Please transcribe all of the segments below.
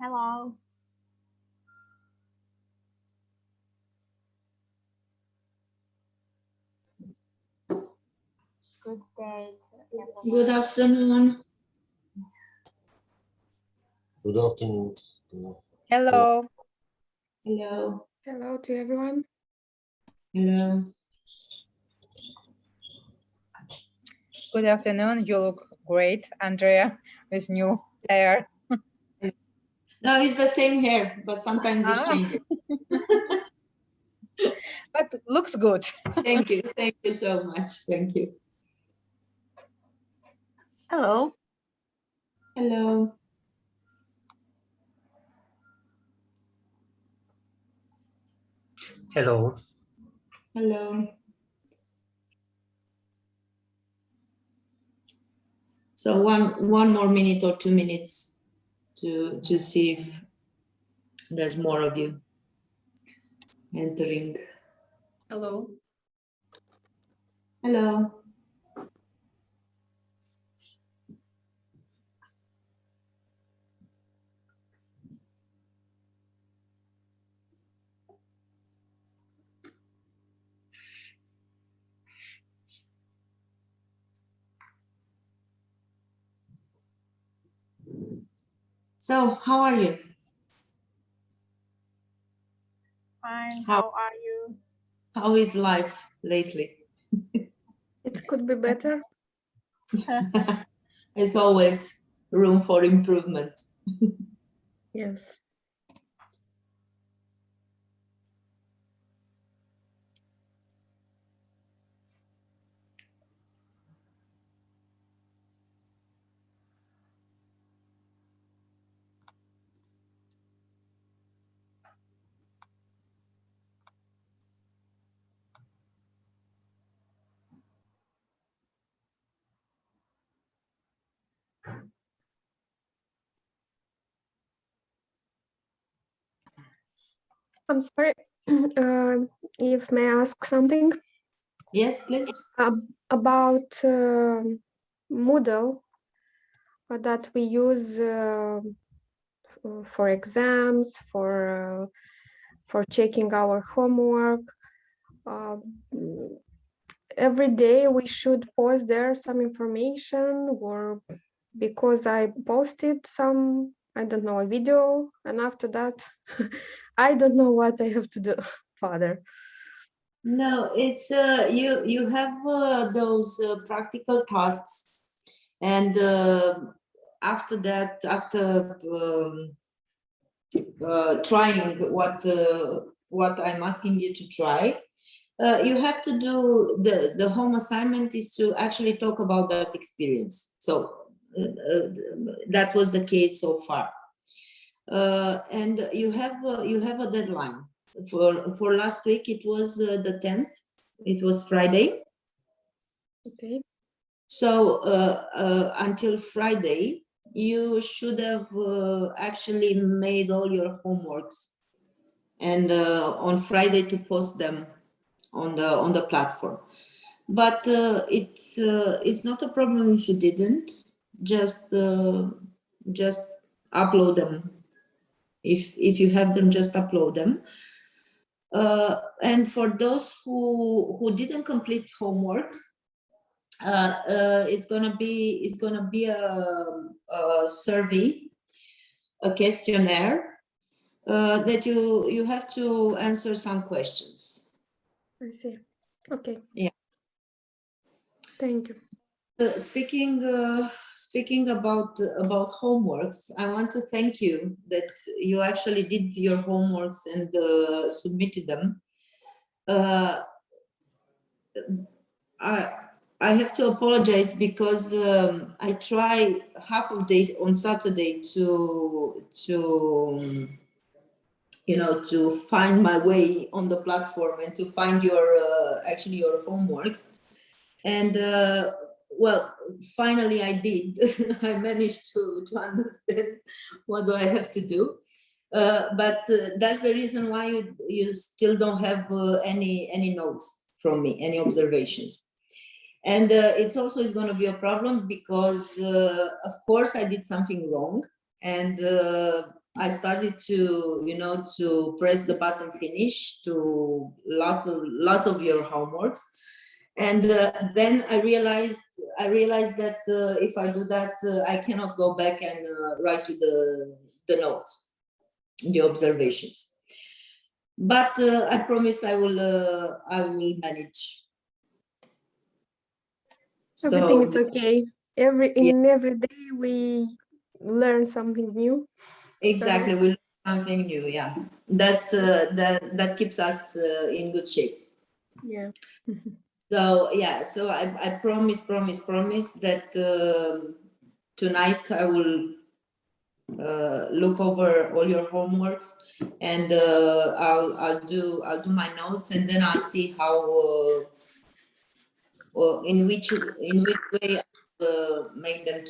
Hello. Good day to everyone. Good afternoon. Good afternoon. Hello. Hello. Hello to everyone. Hello. Good afternoon. You look great, Andrea, with new hair. No, it's the same hair, but sometimes it's changing. But looks good. Thank you. Thank you so much. Thank you. Hello. Hello. Hello. Hello. So one more minute or 2 minutes to see if there's more of you entering. Hello. Hello. So, how are you? Fine. How are you? How is life lately? It could be better. There's always room for improvement. Yes. I'm sorry. If may I ask something Yes, please. about Moodle that we use for exams, for checking our homework. Every day we should post there some information, or because I posted some, I don't know, a video, and after that I don't know what I have to do further. No, it's you have those practical tasks, and after that, after trying what I'm asking you to try, you have to do the home assignment is to actually talk about that experience. So that was the case so far, and you have a deadline. For last week, it was the 10th. It was Friday. Okay. So until Friday, you should have actually made all your homeworks, and on Friday to post them on the platform. But it's not a problem if you didn't. Just upload them. If you have them, just upload them. And for those who didn't complete homeworks, it's gonna be a survey, a questionnaire that you have to answer some questions. I see. Okay. Yeah. Thank you. Speaking about homeworks, I want to thank you that you actually did your homeworks and submitted them. I have to apologize because I try half of days on Saturday to to find my way on the platform and to find your actually your homeworks, and well, finally I did. I managed to understand what do I have to do, but that's the reason why you still don't have any notes from me, any observations. And it's also is going to be a problem because of course I did something wrong, and I started to, to press the button finish to lots of your homeworks. And then I realized that if I do that, I cannot go back and write to the notes, the observations. But I promise I will manage. Everything is okay. Every day we learn something new. Exactly, we learn something new. Yeah, that's that keeps us in good shape. Yeah. So yeah, so I promise that tonight I will look over all your homeworks, and I'll do my notes, and then I'll see how in which way I make them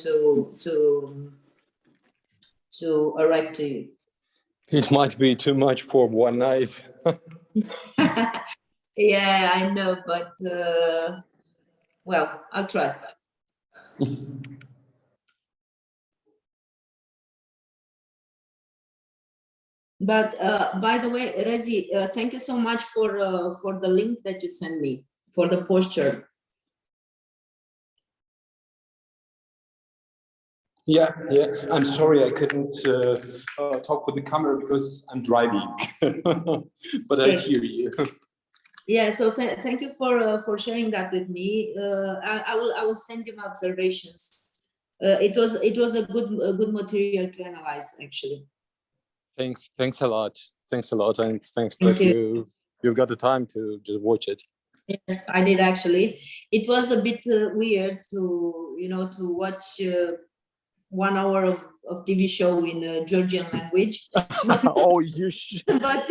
to arrive to you. It might be too much for one night. Yeah, I know, but well, I'll try. But by the way, Rezi, thank you so much for the link that you sent me for the posture. Yeah. I'm sorry I couldn't talk with the camera because I'm driving, but I hear you. Yeah, so thank you for sharing that with me. I will send you my observations. It was a good material to analyze, actually. Thanks a lot, and thanks that you've got the time to just watch it. Yes, I did actually. It was a bit weird to to watch 1 hour of TV show in Georgian language. Oh, you should. But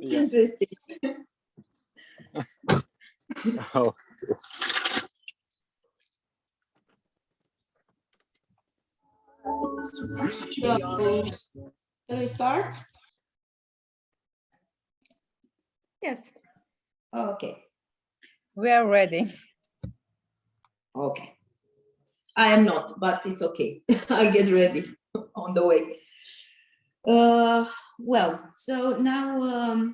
it's interesting. Oh. So, shall we start? Yes. Okay. We are ready. Okay. I am not, but it's okay. I'll get ready on the way. Well, so now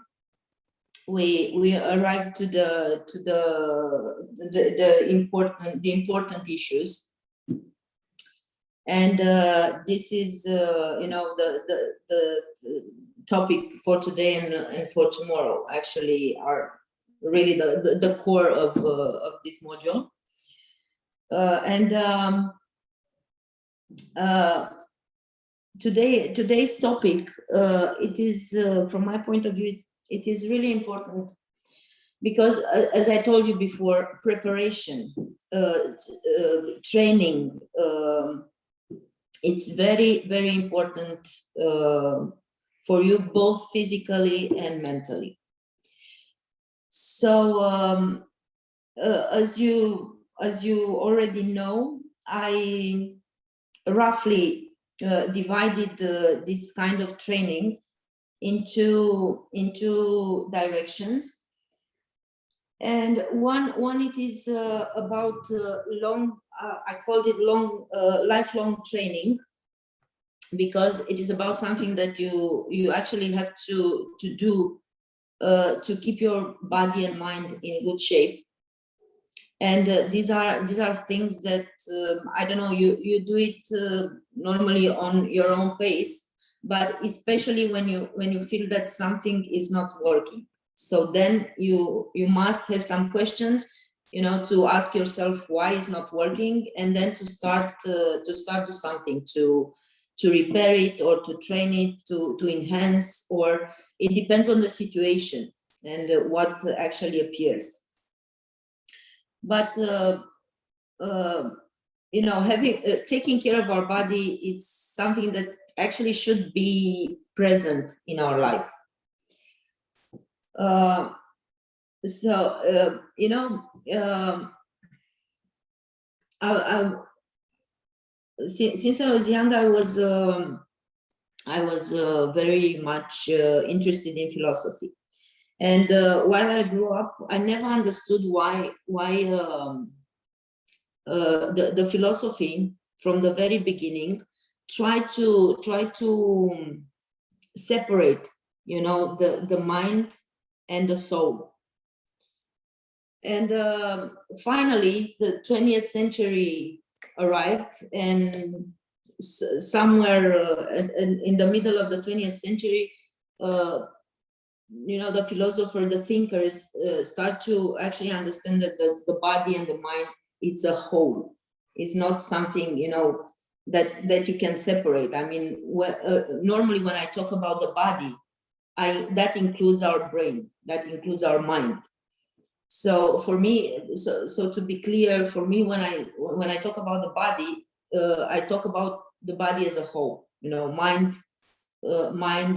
we arrived to the important issues, and this is the topic for today and for tomorrow. Actually, are really the core of this module. Today's topic, it is from my point of view, it is really important because, as I told you before, preparation, training, it's very important for you, both physically and mentally. So as you already know, I roughly divided this kind of training into directions, and one it is about long. I called it lifelong training, because it is about something that you actually have to do to keep your body and mind in good shape. And these are things that I don't know, you do it normally on your own pace, but especially when you feel that something is not working, so then you must have some questions, to ask yourself why it's not working, and then to start do something to repair it, or to train it, to enhance, or it depends on the situation and what actually appears. But taking care of our body, it's something that actually should be present in our life. Since I was young, I was very much interested in philosophy. And while I grew up, I never understood why the philosophy from the very beginning try to separate, you know, the mind and the soul. And finally, the 20th century arrived, and somewhere in the middle of the 20th century, you know, the philosopher, the thinkers start to actually understand that the body and the mind, it's a whole. It's not something, you know, that you can separate. I mean, normally when I talk about the body, that includes our brain, that includes our mind. So for me, so to be clear, for me, when I talk about the body, I talk about the body as a whole, you know, mind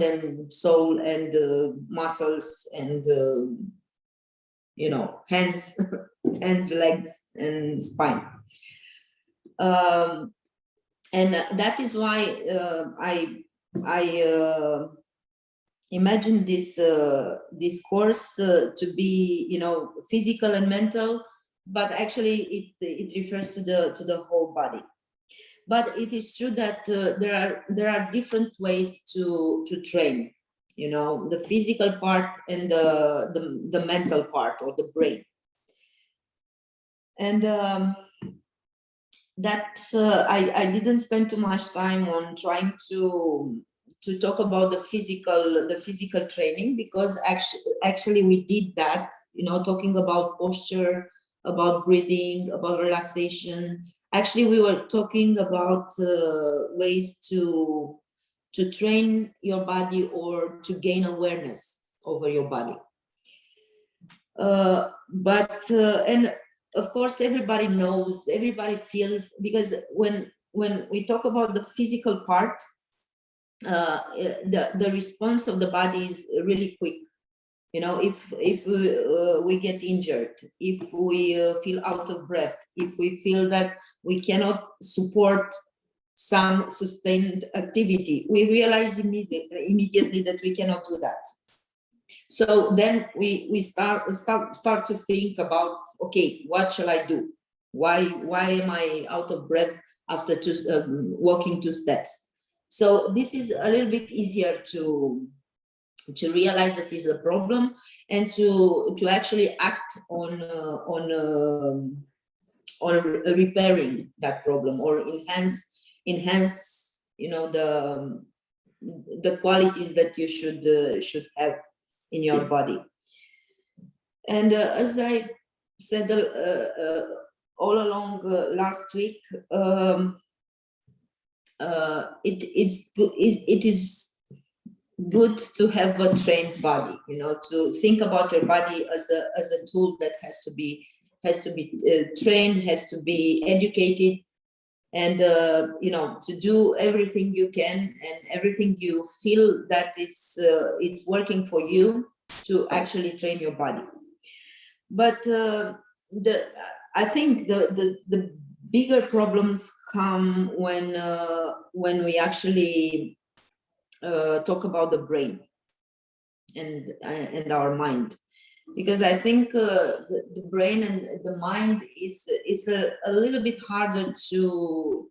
and soul and muscles and you know, hands, legs, and spine. And that is why I imagine this course to be, you know, physical and mental, but actually it refers to the whole body. But it is true that there are different ways to train, you know, the physical part and the mental part, or the brain. And I didn't spend too much time on trying to talk about the physical training, because actually we did that, you know, talking about posture, about breathing, about relaxation. Actually, we were talking about ways to train your body or to gain awareness over your body. And of course, everybody knows, everybody feels, because when we talk about the physical part, the response of the body is really quick. You know, if we get injured, if we feel out of breath, if we feel that we cannot support some sustained activity, we realize immediately that we cannot do that. So then we start to think about, okay, what shall I do? Why am I out of breath after walking 2 steps? So this is a little bit easier to realize that is a problem, and to actually act on repairing that problem, or enhance, you know, the qualities that you should have in your body. And as I said all along last week, it is good to have a trained body, you know, to think about your body as a tool that has to be trained, has to be educated, and you know, to do everything you can and everything you feel that it's working for you to actually train your body. But I think the bigger problems come when we actually talk about the brain and our mind, because I think the brain and the mind is a little bit harder to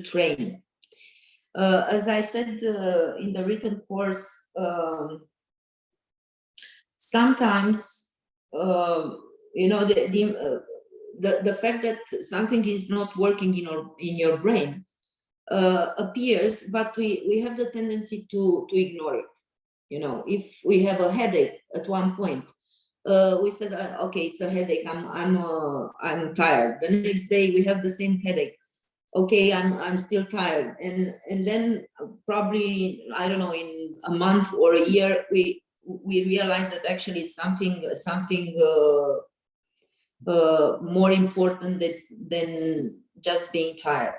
train. As I said in the written course, sometimes you know, the fact that something is not working in your brain appears, but we have the tendency to ignore it. You know, if we have a headache at one point, we said, okay, it's a headache, I'm tired. The next day we have the same headache. Okay, I'm still tired, and then probably, I don't know, in a month or a year, we realize that actually it's something more important than just being tired.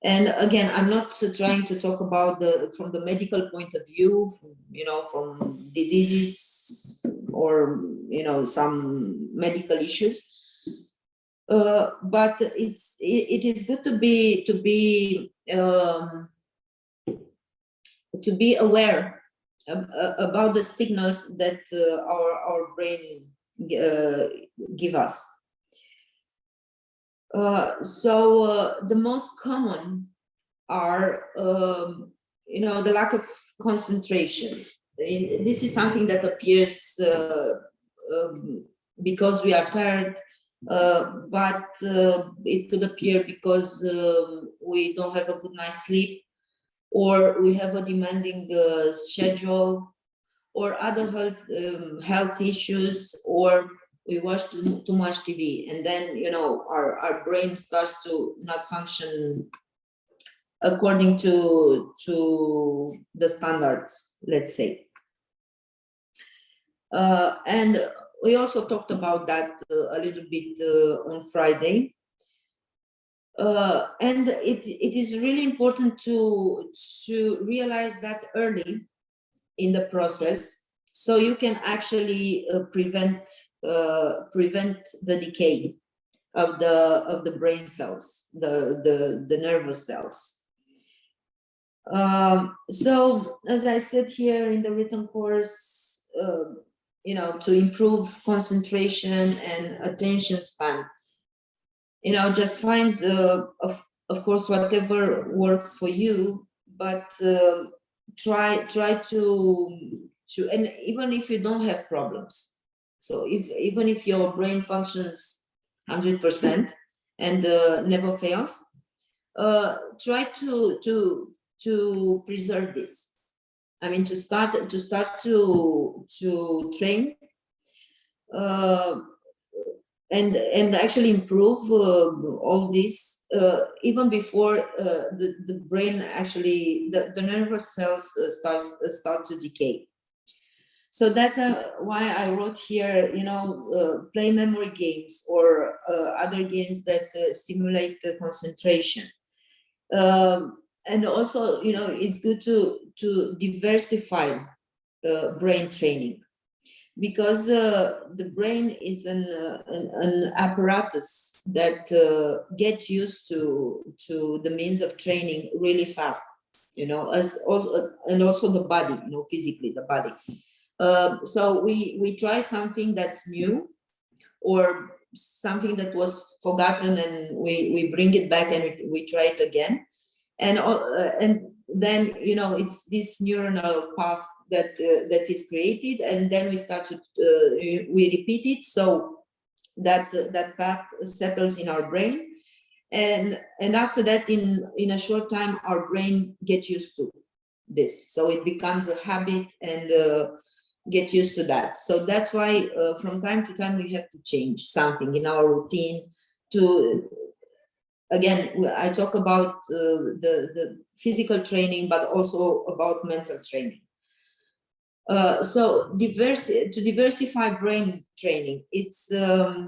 And again, I'm not trying to talk about from the medical point of view, you know, from diseases or, you know, some medical issues. But it is good to be aware about the signals that our brain give us. The most common are, the lack of concentration. This is something that appears because we are tired, but it could appear because we don't have a good night's sleep, or we have a demanding schedule, or other health issues, or we watch too much TV, and then our brain starts to not function according to the standards, let's say. And we also talked about that a little bit on Friday. And it is really important to realize that early in the process, so you can actually prevent the decay of the brain cells, the nervous cells. So as I said here in the written course, to improve concentration and attention span, just find, of course, whatever works for you, but try to, and even if you don't have problems, so even if your brain functions 100% and never fails, try to preserve this. I mean, to start to train and actually improve all this even before the brain actually, the nervous cells start to decay. So that's why I wrote here, play memory games or other games that stimulate the concentration. And also, it's good to diversify brain training, because the brain is an apparatus that gets used to the means of training really fast, as also, and also the body, physically the body. So we try something that's new, or something that was forgotten, and we bring it back and we try it again. And then, it's this neuronal path that is created, and then we start to we repeat it, so that path settles in our brain, and after that, in a short time, our brain gets used to this, so it becomes a habit and get used to that. So that's why from time to time we have to change something in our routine to. Again, I talk about the physical training, but also about mental training. So to diversify brain training, it's a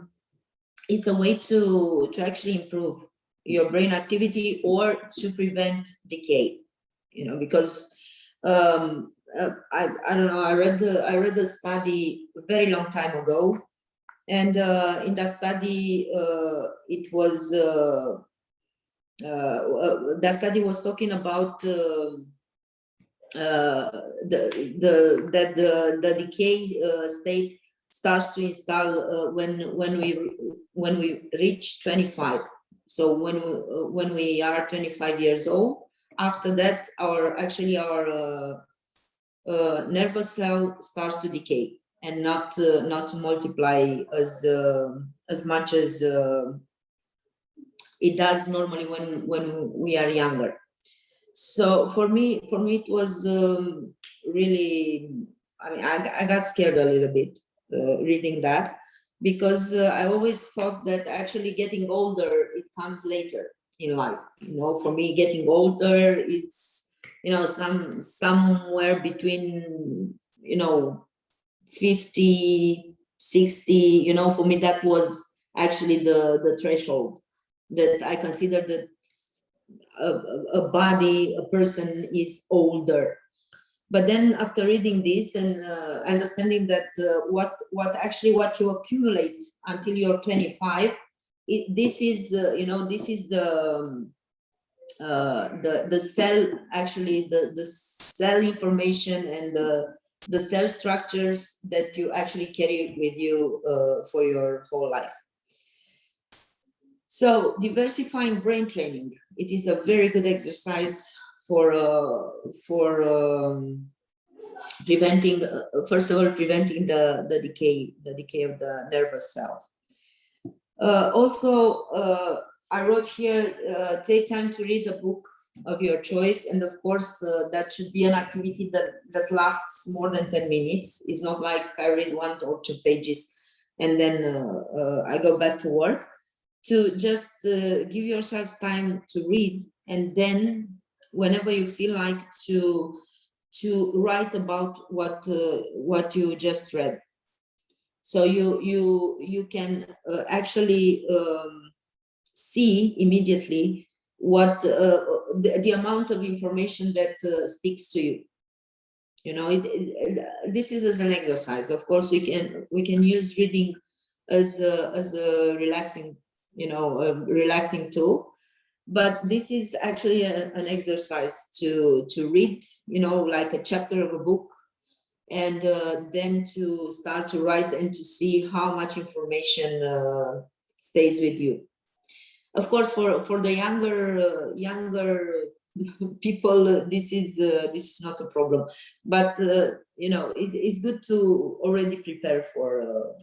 way to actually improve your brain activity or to prevent decay. Because I don't know. I read the study a very long time ago, and in that study, it was. That study was talking about the decay state starts to install when we reach 25. So when we are 25 years old, after that, our nervous cell starts to decay and not to multiply as much as it does normally when we are younger. So for me it was really, I mean, I got scared a little bit reading that, because I always thought that actually getting older, it comes later in life. For me, getting older, it's somewhere between 50, 60. For me, that was actually the threshold that I consider that a body, a person is older. But then after reading this and understanding that what you accumulate until you're 25, this is the cell, actually the cell information and the cell structures that you actually carry with you for your whole life. So diversifying brain training, it is a very good exercise for preventing, first of all, preventing the decay of the nervous cell. Also, I wrote here, take time to read a book of your choice, and of course that should be an activity that lasts more than 10 minutes. It's not like I read 1 or 2 pages and then I go back to work. To just give yourself time to read, and then whenever you feel like to write about what you just read. So you can actually see immediately what the amount of information that sticks to you. You know, this is as an exercise. Of course, we can use reading as a relaxing, relaxing tool, but this is actually an exercise to read, like a chapter of a book, and then to start to write and to see how much information stays with you. Of course, for the younger people, this is not a problem, but it's good to already prepare for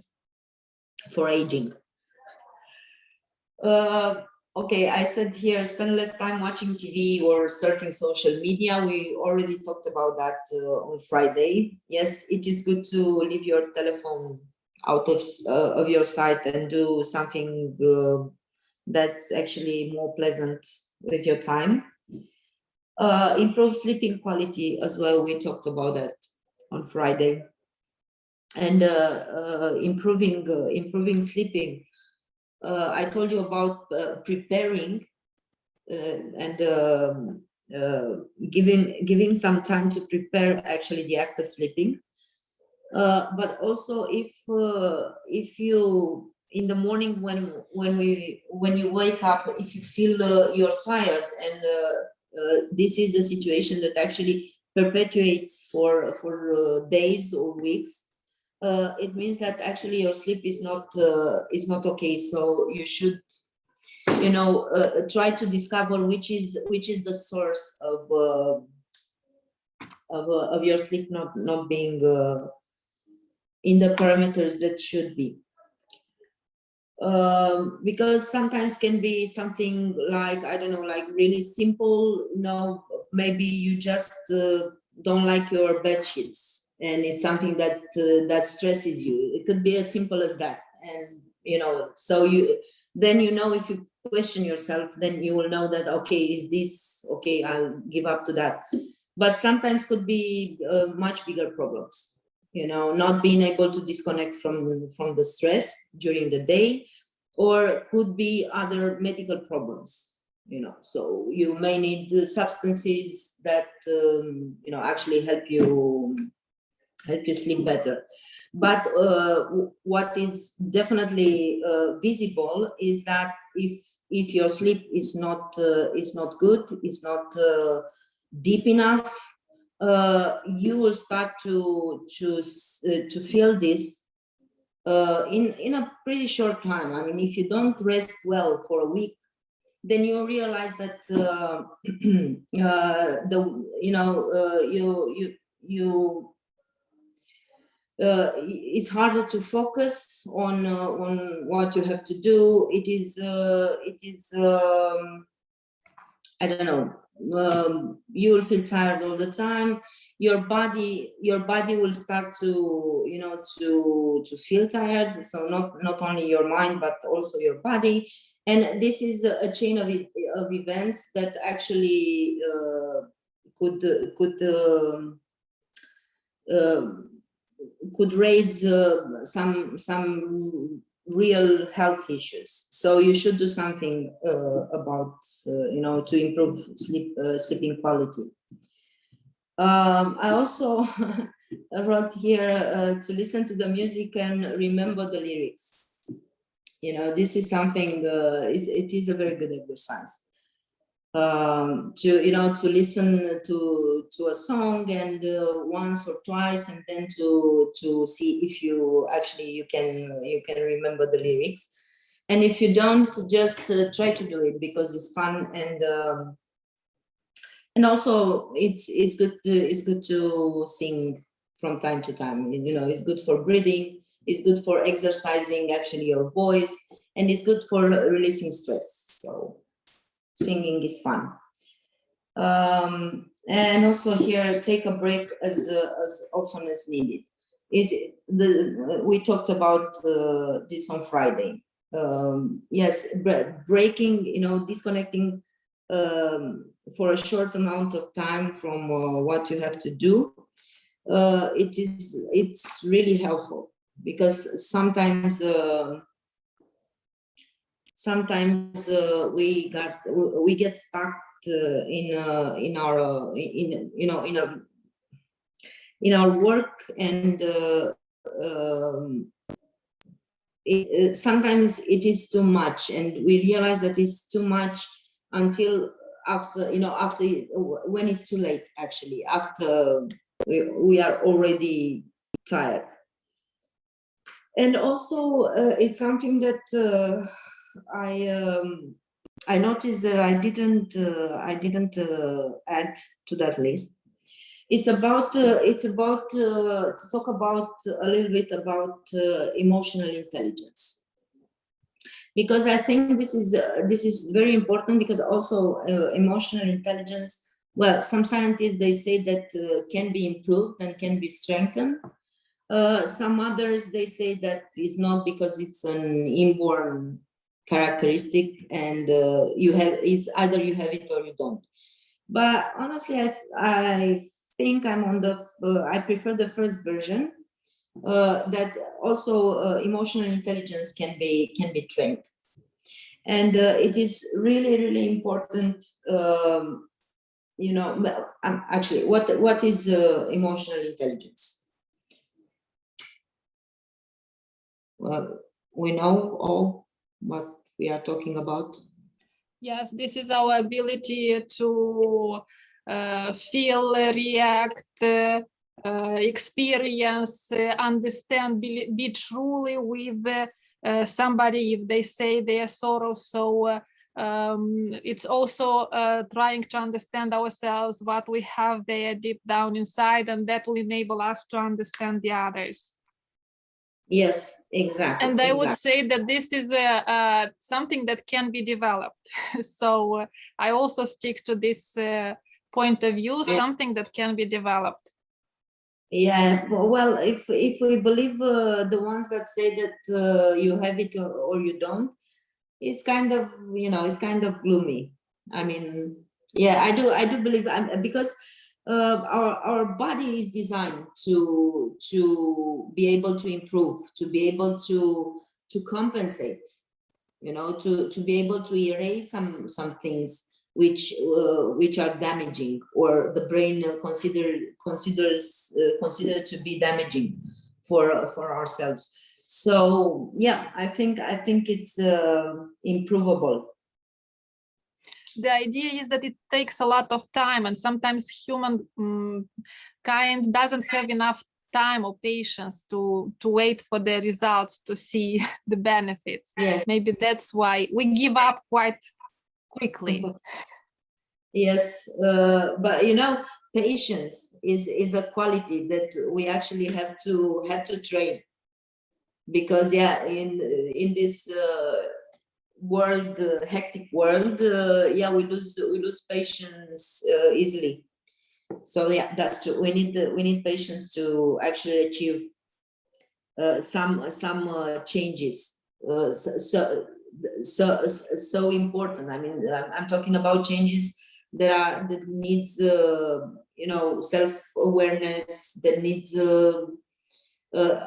aging. Okay, I said here, spend less time watching TV or surfing social media. We already talked about that on Friday. Yes, it is good to leave your telephone out of your sight and do something that's actually more pleasant with your time. Improve sleeping quality as well. We talked about that on Friday. And improving sleeping. I told you about preparing and giving some time to prepare actually the act of sleeping. But also if you in the morning when you wake up, if you feel you're tired, and this is a situation that actually perpetuates for days or weeks, it means that actually your sleep is not okay. So you should try to discover which is the source of your sleep not being in the parameters that should be. Because sometimes can be something like, I don't know, like really simple. Maybe you just don't like your bed sheets, and it's something that that stresses you. It could be as simple as that, and so then if you question yourself, then you will know that, okay, is this okay? I'll give up to that. But sometimes could be much bigger problems. Not being able to disconnect from the stress during the day, or could be other medical problems. So you may need the substances that actually help you sleep better. But what is definitely visible is that if your sleep is not good, it's not deep enough, you will start to feel this in a pretty short time. I mean, if you don't rest well for a week, then you realize that it's harder to focus on what you have to do. It is I don't know. You will feel tired all the time. Your body will start to to feel tired. So not only your mind, but also your body. And this is a chain of events that actually could raise some real health issues. So you should do something about to improve sleeping quality. I also wrote here to listen to the music and remember the lyrics. This is something. It is a very good exercise. To listen to a song and once or twice, and then to see if you can remember the lyrics. And if you don't, just try to do it because it's fun, and also it's good to sing from time to time. You know, it's good for breathing, it's good for exercising actually your voice, and it's good for releasing stress. So singing is fun. And also here, take a break as often as needed. We talked about this on Friday. Yes, breaking, you know, disconnecting for a short amount of time from what you have to do. It's really helpful because sometimes we get stuck in our work, and sometimes it is too much, and we realize that it's too much until after when it's too late, actually, after we are already tired. And also it's something that I noticed that I didn't add to that list. It's about to talk about a little bit about emotional intelligence, because I think this is very important, because also emotional intelligence, well, some scientists, they say that can be improved and can be strengthened. Some others, they say that it's not, because it's an inborn characteristic, and it's either you have it or you don't. But honestly, I think I prefer the first version, that also emotional intelligence can be trained, and it is really, really important. Actually, what is emotional intelligence? Well, we know all what we are talking about. Yes, this is our ability to feel, react, experience, understand, be truly with somebody if they say their sorrow. So it's also trying to understand ourselves, what we have there deep down inside, and that will enable us to understand the others. Yes, exactly. And I would say that this is something that can be developed. So I also stick to this point of view, something that can be developed. Yeah, well, if we believe the ones that say that you have it or you don't, it's kind of, it's kind of gloomy. I mean, yeah, I do believe, because our body is designed to be able to improve, to be able to compensate, to be able to erase some things which are damaging, or the brain considers to be damaging for ourselves. So yeah, I think it's improvable. The idea is that it takes a lot of time, and sometimes human kind doesn't have enough time or patience to wait for the results, to see the benefits. Yes. Maybe that's why we give up quite quickly. Yes, but patience is a quality that we actually have to train, because in this world, hectic world, we lose patience easily. So yeah, that's true. We need patience to actually achieve some changes. So important. I mean, I'm talking about changes that needs self-awareness, that needs a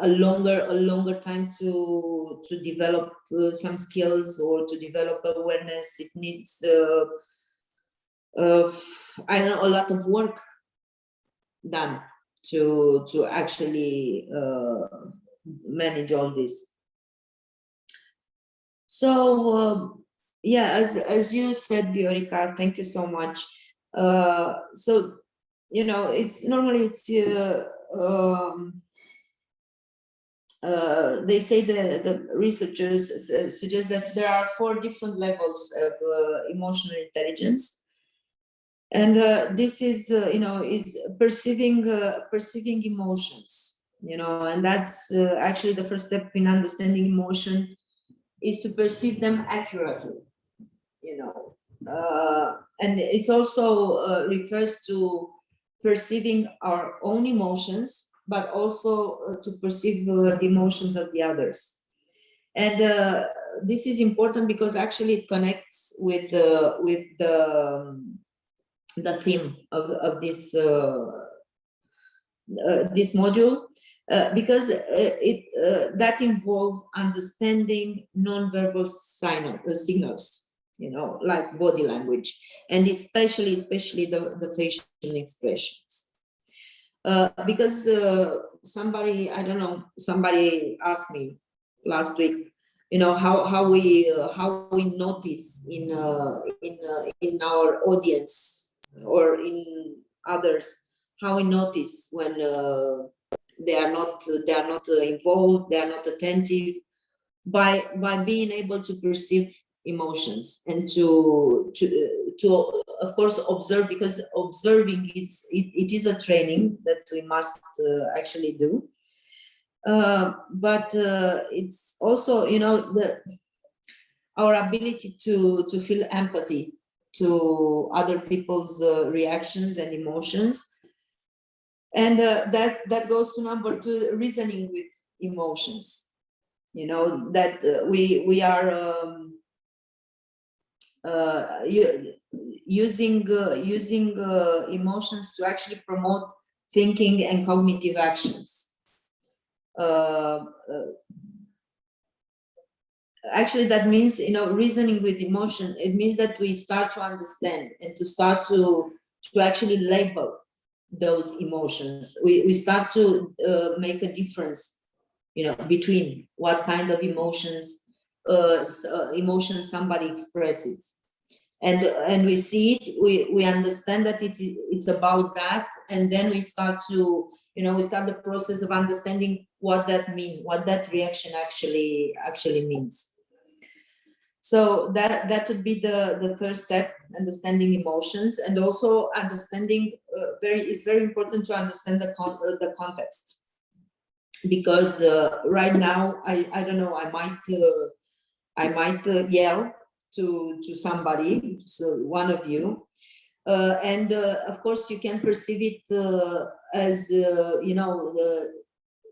longer time to develop some skills, or to develop awareness. It needs I don't know, a lot of work done to actually manage all this. So as you said, Viorica, thank you so much. So it's normally they say the researchers suggest that there are 4 different levels of emotional intelligence, and this is is perceiving emotions, and that's actually the first step in understanding emotion, is to perceive them accurately, and it's also refers to perceiving our own emotions, but also to perceive the emotions of the others. And this is important because actually it connects with the theme of this this module, because that involves understanding non-verbal signals, like body language, and especially the facial expressions. Because somebody asked me last week, how we notice in our audience or in others, how we notice when they are not involved, they are not attentive, by being able to perceive emotions and to of course observe, because observing it is a training that we must actually do, but it's also our ability to feel empathy to other people's reactions and emotions, and that goes to number 2, reasoning with emotions, that we are using emotions to actually promote thinking and cognitive actions. Actually, that means, reasoning with emotion, it means that we start to understand and to start to actually label those emotions. We start to make a difference, between what kind of emotions somebody expresses, and we see it, we understand that it's about that, and then we start to we start the process of understanding what that means, what that reaction actually means. So that would be the first step, understanding emotions, and also understanding it's very important to understand the context, because right now I don't know, I might yell to somebody, so one of you, and of course you can perceive it as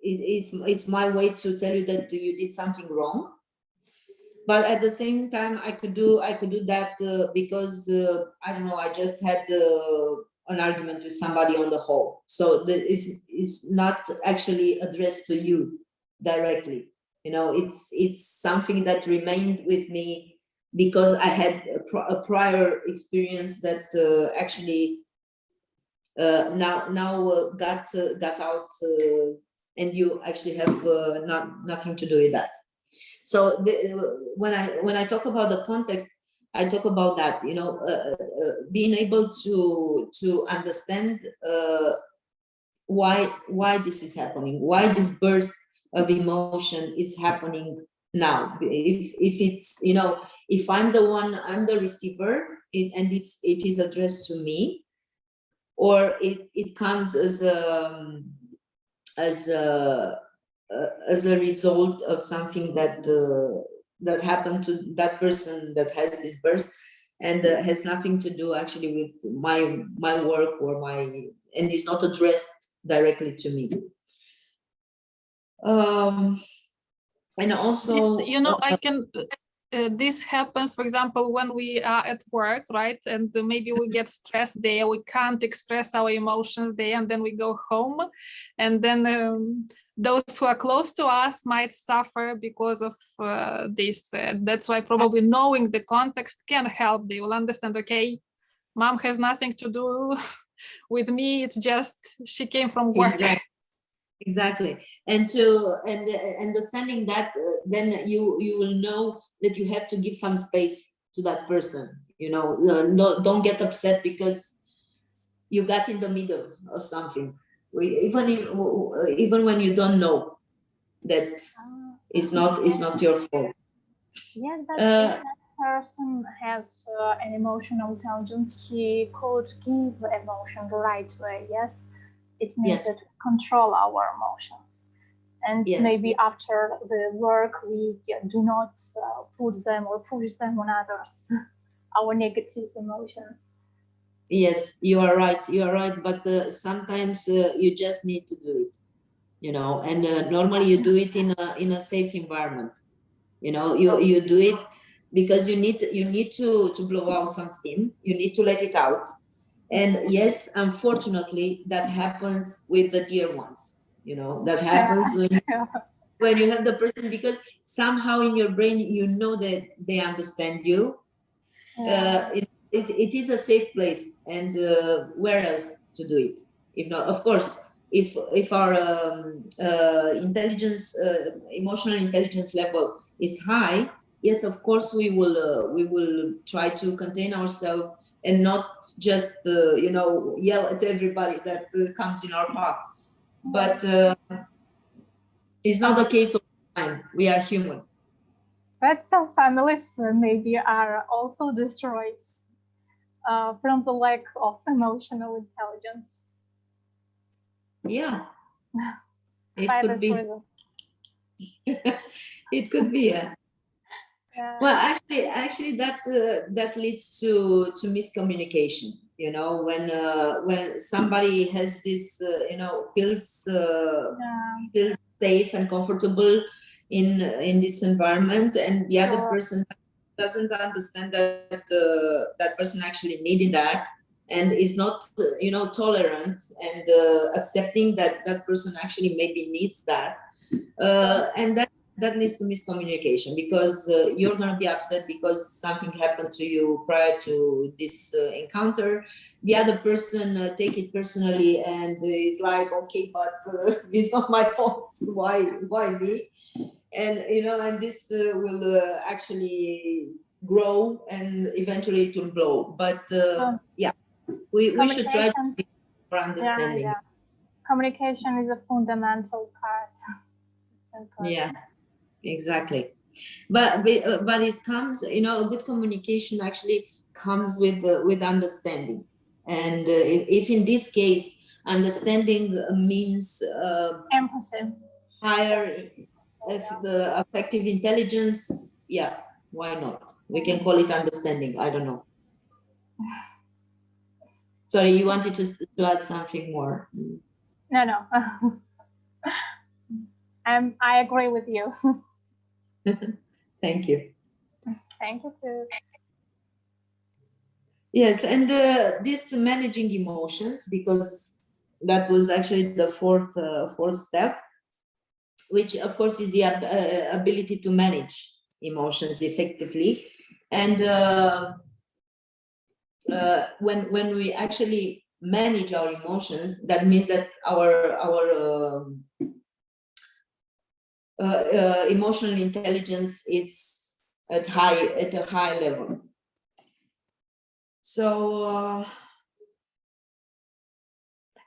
it's my way to tell you that you did something wrong, but at the same time I could do that because I don't know, I just had an argument with somebody on the hall, so it's not actually addressed to you directly. It's something that remained with me because I had a prior experience that actually now got out, and you actually have nothing to do with that. So when I talk about the context, I talk about that, being able to understand why this is happening, why this burst of emotion is happening now. If it's if I'm the receiver, and it is addressed to me, or it comes as a result of something that happened to that person that has this burst, and has nothing to do actually with my work or and is not addressed directly to me. And also, I can. This happens, for example, when we are at work, right? And maybe we get stressed there, we can't express our emotions there, and then we go home, and then those who are close to us might suffer because of this. That's why probably knowing the context can help. They will understand, okay, mom has nothing to do with me, it's just she came from work. Exactly. And understanding that, then you will know that you have to give some space to that person. Don't get upset because you got in the middle of something. Even when you don't know, that is not your fault. Yes, but if that person has an emotional intelligence, he could give emotion the right way. Yes, it means Yes. that we control our emotions, and Yes. maybe after the work we do not put them or push them on others, our negative emotions. Yes, you are right. You are right. But sometimes you just need to do it, you know. And normally you do it in a safe environment. You know, you do it because you need to blow out some steam. You need to let it out. And yes, unfortunately, that happens with the dear ones. You know, that happens when you have the person, because somehow in your brain you know that they understand you. It is a safe place, and where else to do it if not, of course, if our emotional intelligence level is high. Yes, of course we will try to contain ourselves and not just yell at everybody that comes in our path. But it's not the case all the time. We are human. But some families maybe are also destroyed from the lack of emotional intelligence. Yeah, it By could this be. reason. It could be. Well, actually, that leads to miscommunication. You know, when somebody has this, feels safe and comfortable in this environment, and the other person doesn't understand that that person actually needed that, and is not tolerant and accepting that that person actually maybe needs that, and that leads to miscommunication, because you're going to be upset because something happened to you prior to this encounter. The other person take it personally and is like, okay, but it's not my fault. Why me? And and this will actually grow, and eventually it will blow. But yeah, we should try to be more understanding. Yeah. Communication is a fundamental part. Yeah, exactly. But it comes, good communication actually comes with understanding. And if in this case understanding means empathy, higher affective intelligence, yeah, why not? We can call it understanding. I don't know. Sorry, you wanted to add something more? No. I agree with you. Thank you. Thank you too. Yes, and this managing emotions, because that was actually the fourth step, which of course is the ability to manage emotions effectively. And when we actually manage our emotions, that means that our emotional intelligence is at a high level. So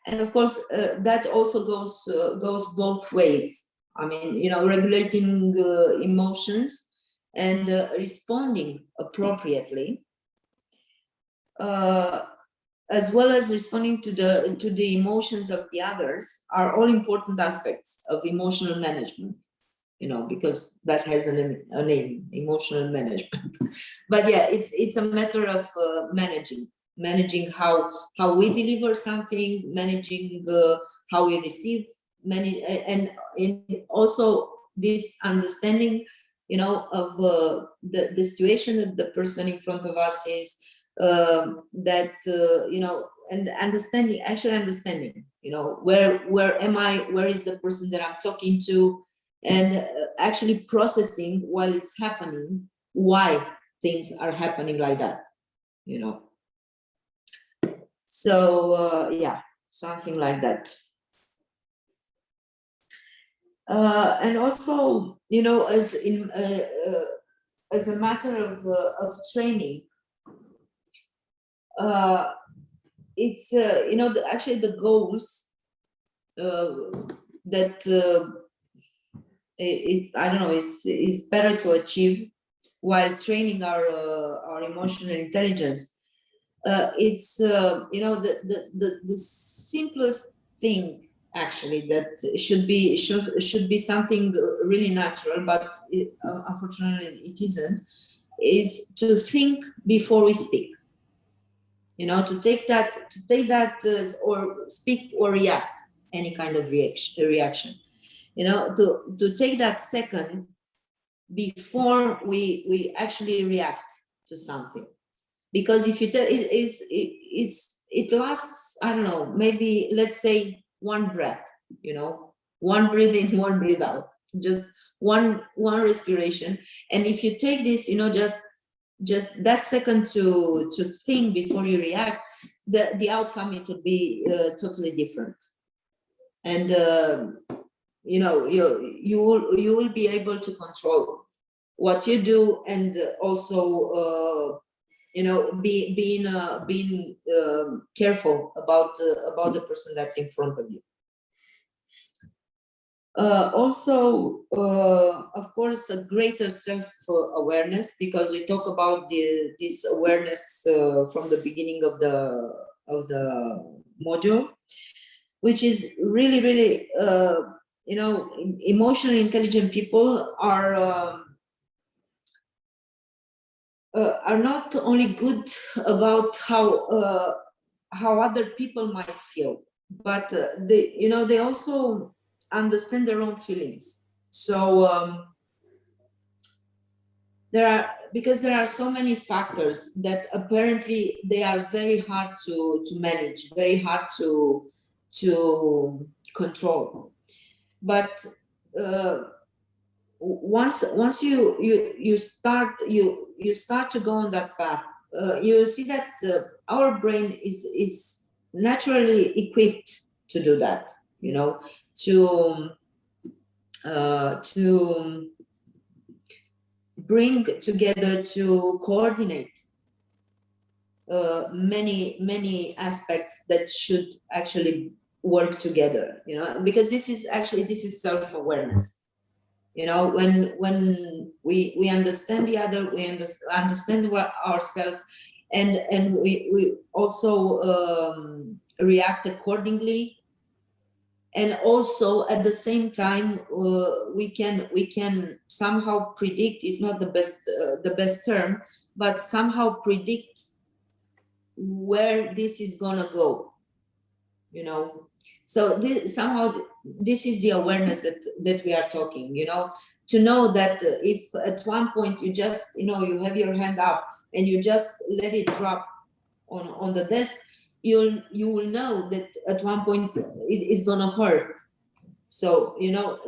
and of course that also goes both ways. I mean, regulating emotions and responding appropriately, as well as responding to the emotions of the others, are all important aspects of emotional management. Because that has a name, emotional management. But yeah, it's a matter of managing how we deliver something, managing how we receive and also this understanding, of the situation that the person in front of us is, that and understanding, where am I, where is the person that I'm talking to, and actually processing while it's happening why things are happening like that. So yeah, something like that. And also, as a matter of training, it's actually the goals that I don't know, it's better to achieve while training our emotional intelligence. It's you know, the simplest thing actually that should be something really natural, but unfortunately it isn't, is to think before we speak. You know, to take that or speak or react, any kind of reaction. You know, to take that second before we actually react to something. Because if you tell it lasts, I don't know, maybe let's say one breath, you know, one breathe in, one breathe out, just one respiration. And if you take this, you know, just that second to think before you react, the outcome, it would be totally different. And you know, you will be able to control what you do, and also you know, being careful about the person that's in front of you. Also, of course, a greater self-awareness, because we talk about this awareness from the beginning of the module, which is really you know, emotionally intelligent people are not only good about how other people might feel, but they, you know, they also understand their own feelings. So because there are so many factors that apparently they are very hard to manage, very hard to control. But once you start to go on that path, you see that our brain is naturally equipped to do that, you know, to bring together, to coordinate many aspects that should actually work together, you know, because this is self-awareness. You know, when we understand the other, we understand ourselves, and we also react accordingly. And also at the same time, we can somehow predict, is not the best term, but somehow predict where this is gonna go, you know. So this is the awareness that we are talking, you know, to know that if at one point you just, you know, you have your hand up and you just let it drop on the desk, you will know that at one point it is gonna hurt. So you know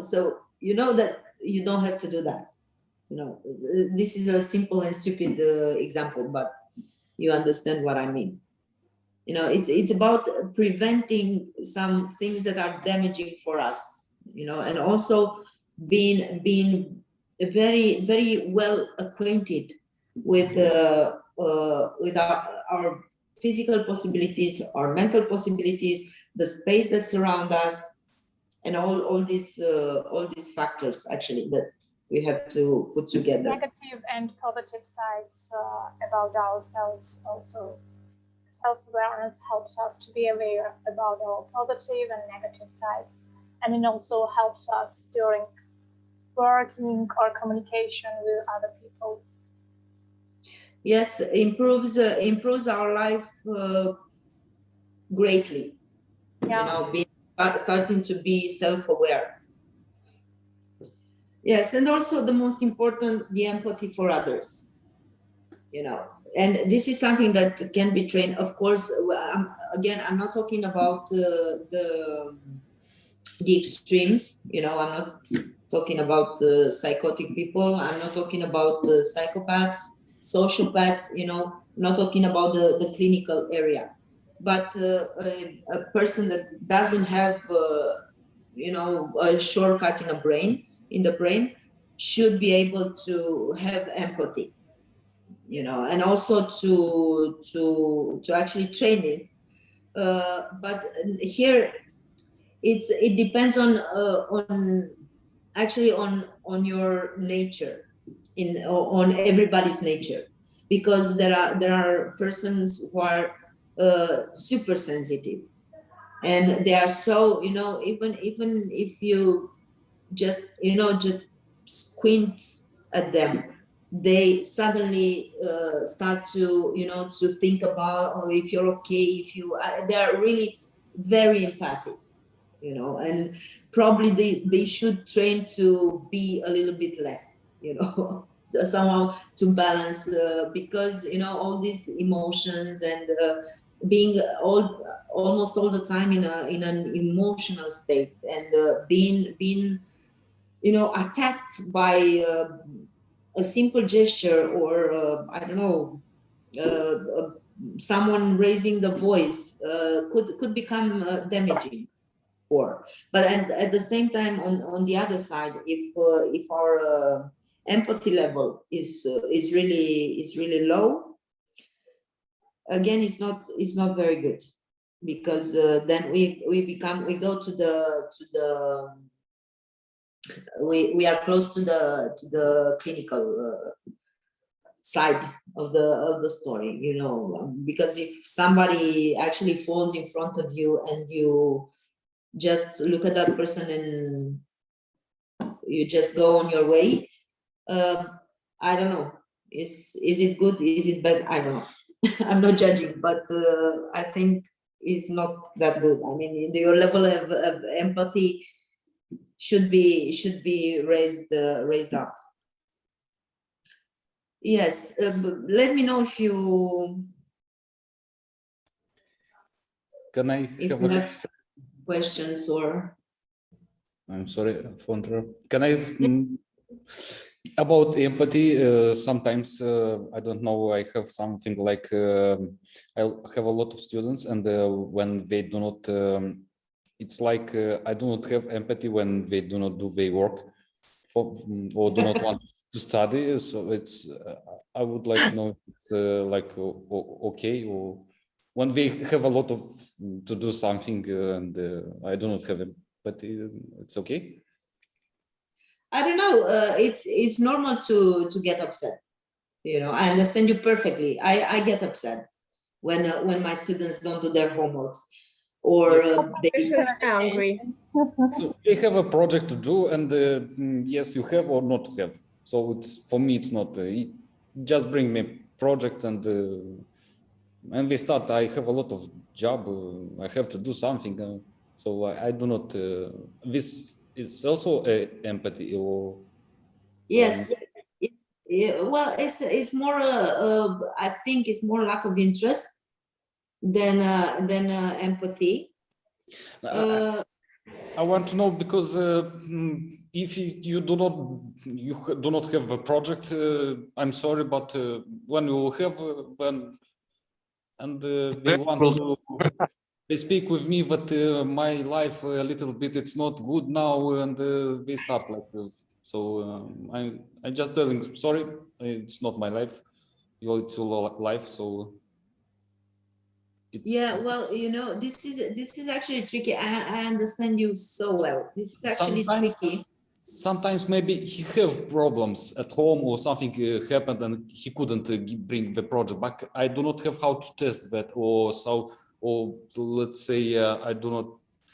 that you don't have to do that. You know, this is a simple and stupid example, but you understand what I mean. You know, it's about preventing some things that are damaging for us, you know, and also being very well acquainted with our physical possibilities, our mental possibilities, the space that surrounds us, and all these factors actually that we have to put together. Negative and positive sides about ourselves also. Self-awareness helps us to be aware about our positive and negative sides, and it also helps us during working or communication with other people. Yes, improves our life greatly. Yeah. You know, starting to be self-aware. Yes, and also the most important, the empathy for others. You know, and this is something that can be trained, of course. Again, I'm not talking about the extremes, you know. I'm not talking about the psychotic people. I'm not talking about the psychopaths, sociopaths, you know. I'm not talking about the clinical area, but a person that doesn't have you know, a shortcut in the brain should be able to have empathy, you know, and also to actually train it. But here it depends on actually on your nature, on everybody's nature, because there are persons who are super sensitive, and they are so, even if you just just squint at them, they suddenly start to to think about, oh, if you're okay, if you they are really very empathic, and probably they should train to be a little bit less, so somehow to balance, because all these emotions and being almost all the time in an emotional state, and being attacked by a simple gesture, or I don't know, someone raising the voice could become damaging. But at the same time, on the other side, if our empathy level is really low, again, it's not very good, because then we go to the we are close to the clinical side of the story, because if somebody actually falls in front of you and you just look at that person and you just go on your way, I don't know, is it good, is it bad, I don't know. I'm not judging, but I think it's not that good. I mean, your level of empathy should be raised up. Yes, let me know if you have questions, or I'm sorry for interrupt. Can I about empathy? Sometimes I don't know. I have something like I have a lot of students, and when they do not, it's like I do not have empathy when they do not do their work, or do not want to study. So it's I would like to know if it's like okay, or when they have a lot of to do something and I do not have empathy, it's okay. I don't know. It's normal to get upset. I understand you perfectly. I get upset when my students don't do their homeworks, or Especially angry. So they have a project to do, and yes, you have or not have. So it's, for me, it's not. Just bring me project, and we start. I have a lot of job. I have to do something. So I do not. This is also empathy, or yes. Well, it's more. I think it's more lack of interest than empathy. I want to know, because if you do not have a project, I'm sorry, but when you have they want to they speak with me, but my life a little bit it's not good now, and they start like so I just telling, sorry, it's not my life, it's your life, so yeah, well, this is actually tricky. I understand you so well. This is actually tricky. Sometimes maybe he have problems at home, or something happened and he couldn't bring the project back. I do not have how to test that, or let's say I do not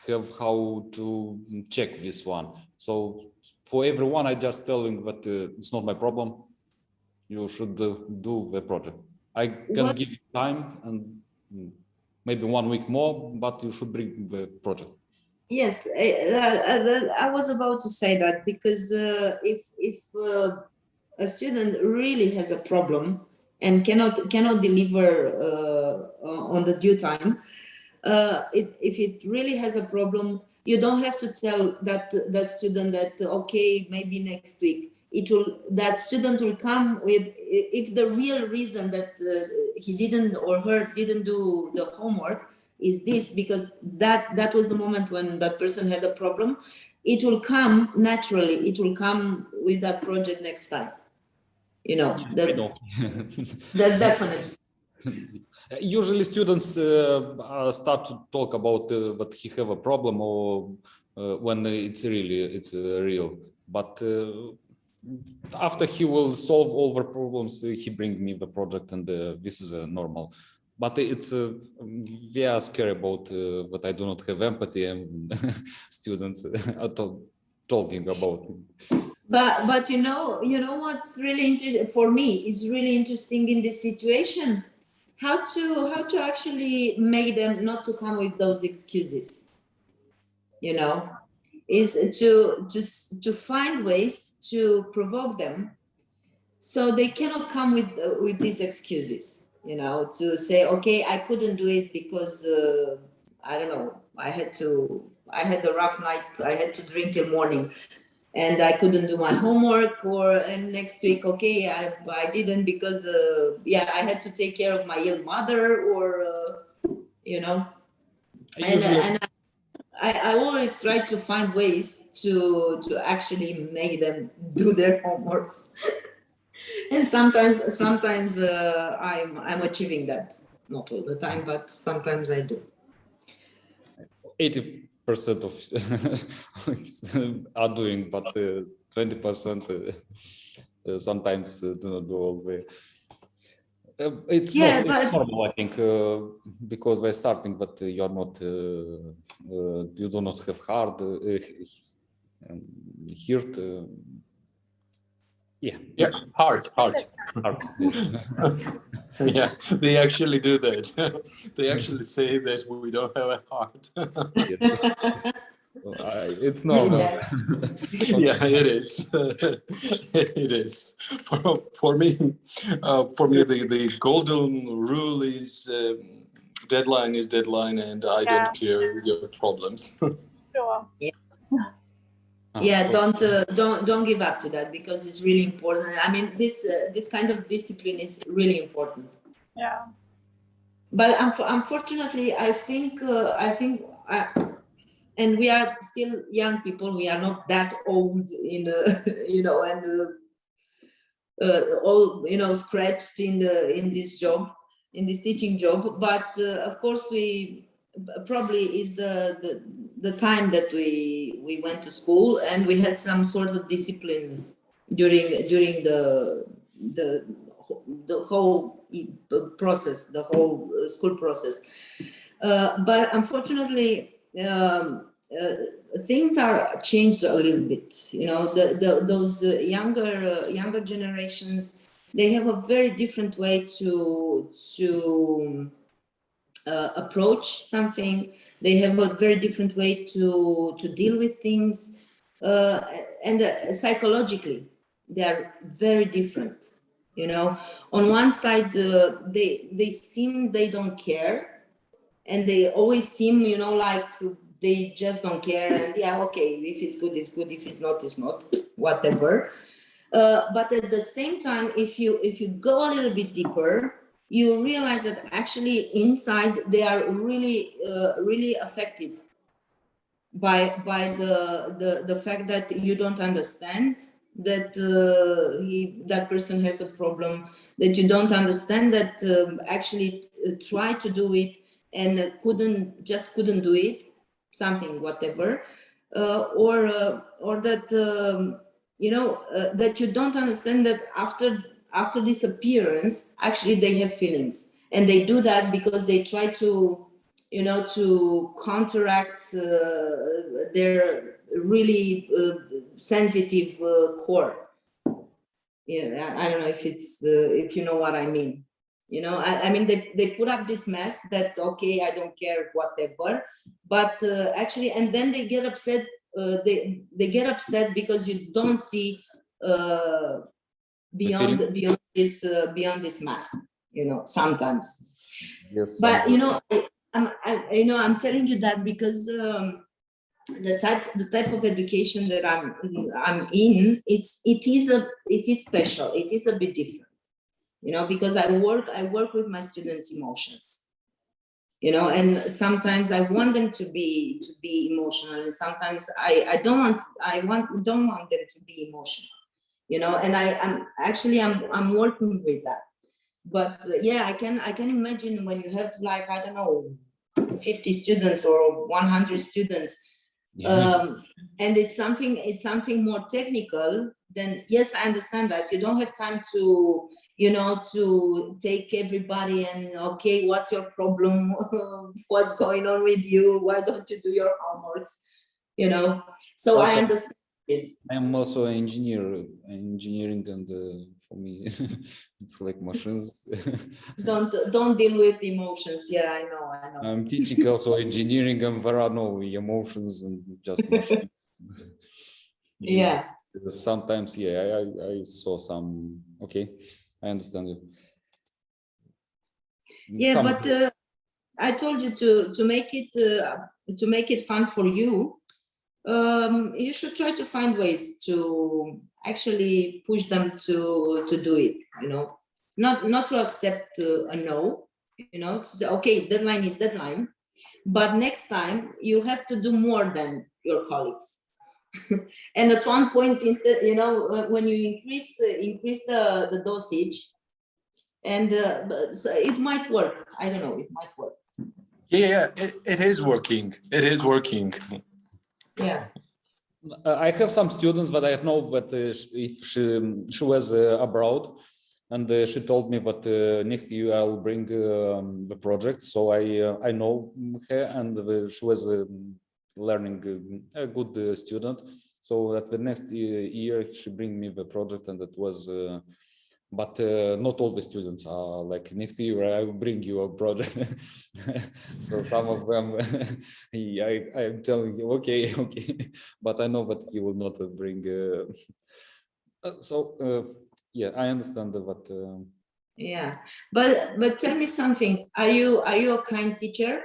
have how to check this one. So for everyone, I just tell him that it's not my problem. You should do the project. I can give you time and maybe 1 week more, but you should bring the project. Yes, I was about to say that, because if a student really has a problem and cannot deliver on the due time, if it really has a problem, you don't have to tell that student that okay, maybe next week. That student will come with, if the real reason that he didn't or her didn't do the homework is this, because that was the moment when that person had a problem, it will come naturally. It will come with that project next time. Yes, I know. That's definite. Usually students start to talk about that he have a problem, or when it's real. but after he will solve all the problems, he bring me the project, and this is normal. But it's we are scared about that I do not have empathy, and students are talking about. But you know what's really interesting for me is really interesting in this situation, how to actually make them not to come with those excuses. You know, is to find ways to provoke them so they cannot come with these excuses. You know, to say, okay, I couldn't do it because I don't know, I had a rough night, I had to drink till morning, and I couldn't do my homework, and next week, okay, I didn't because yeah, I had to take care of my ill mother, or you know, and I always try to find ways to actually make them do their homeworks. And sometimes I'm achieving that. Not all the time, but sometimes I do. 80% of are doing, but 20% sometimes do not do all the. It's Yeah, not normal, I think, because we're starting, but you're not. You do not have heart. Yeah, Hard. yes. Yeah, they actually do that. They actually say that we don't have a heart. It's normal. Yeah, it is. It is. For me, the golden rule is deadline is deadline, and I don't care your problems. Sure. Yeah, don't give up to that, because it's really important. I mean, this kind of discipline is really important. Yeah. But unfortunately, I think, and we are still young people. We are not that old in, you know, and all, you know, scratched in this job, in this teaching job. But of course, we probably is the time that we went to school, and we had some sort of discipline during the whole process, the whole school process. But unfortunately, things are changed a little bit. You know, those younger generations, they have a very different way to approach something. They have a very different way to deal with things, and psychologically, they are very different. You know, on one side, they seem they don't care, and they always seem, you know, like they just don't care. And yeah, okay, if it's good, it's good. If it's not, it's not. Whatever. But at the same time, if you go a little bit deeper, you realize that actually inside they are really affected by the fact that you don't understand that that person has a problem, that you don't understand that actually try to do it and couldn't do it, something, whatever, or that you know, that you don't understand that after this appearance, actually they have feelings, and they do that because they try to, you know, to counteract their really sensitive core. Yeah, I don't know if it's if you know what I mean. You know, I mean, they put up this mask that, okay, I don't care, whatever, but actually, and then they get upset. They get upset because you don't see beyond this mask. You know, sometimes. Yes, but you know, I'm telling you that because the type of education that I'm in, it is special. It is a bit different, you know, because I work with my students' emotions, you know, and sometimes I want them to be emotional, and sometimes I don't want them to be emotional, you know, and I'm working with that. But yeah, I can imagine when you have, like, I don't know, 50 students or 100 students, and it's something more technical, then yes, I understand that you don't have time to, you know, to take everybody and, okay, what's your problem? What's going on with you? Why don't you do your homeworks? You know, so Also, I understand this. I'm also an engineering, and for me, it's like machines. Don't deal with emotions. Yeah, I know. I'm teaching also engineering, and there are no emotions and just machines. Yeah. Sometimes, yeah, I saw some. Okay, I understand you. Yeah, but I told you to make it fun for you. You should try to find ways to actually push them to do it. You know, not to accept a no. You know, to say, okay, deadline is deadline, but next time you have to do more than your colleagues. And at one point, instead, you know, when you increase the dosage, and so it might work. I don't know. It might work. Yeah, it is working. It is working. Yeah. I have some students that I know that if she was abroad, and she told me that next year I will bring the project. So I know her, and she was learning a good student. So that the next year she bring me the project, and it was. But not all the students are like, next year I will bring you a project. So some of them, I'm telling you, okay, but I know that he will not bring. Yeah, I understand that. Yeah, but tell me something. Are you a kind teacher?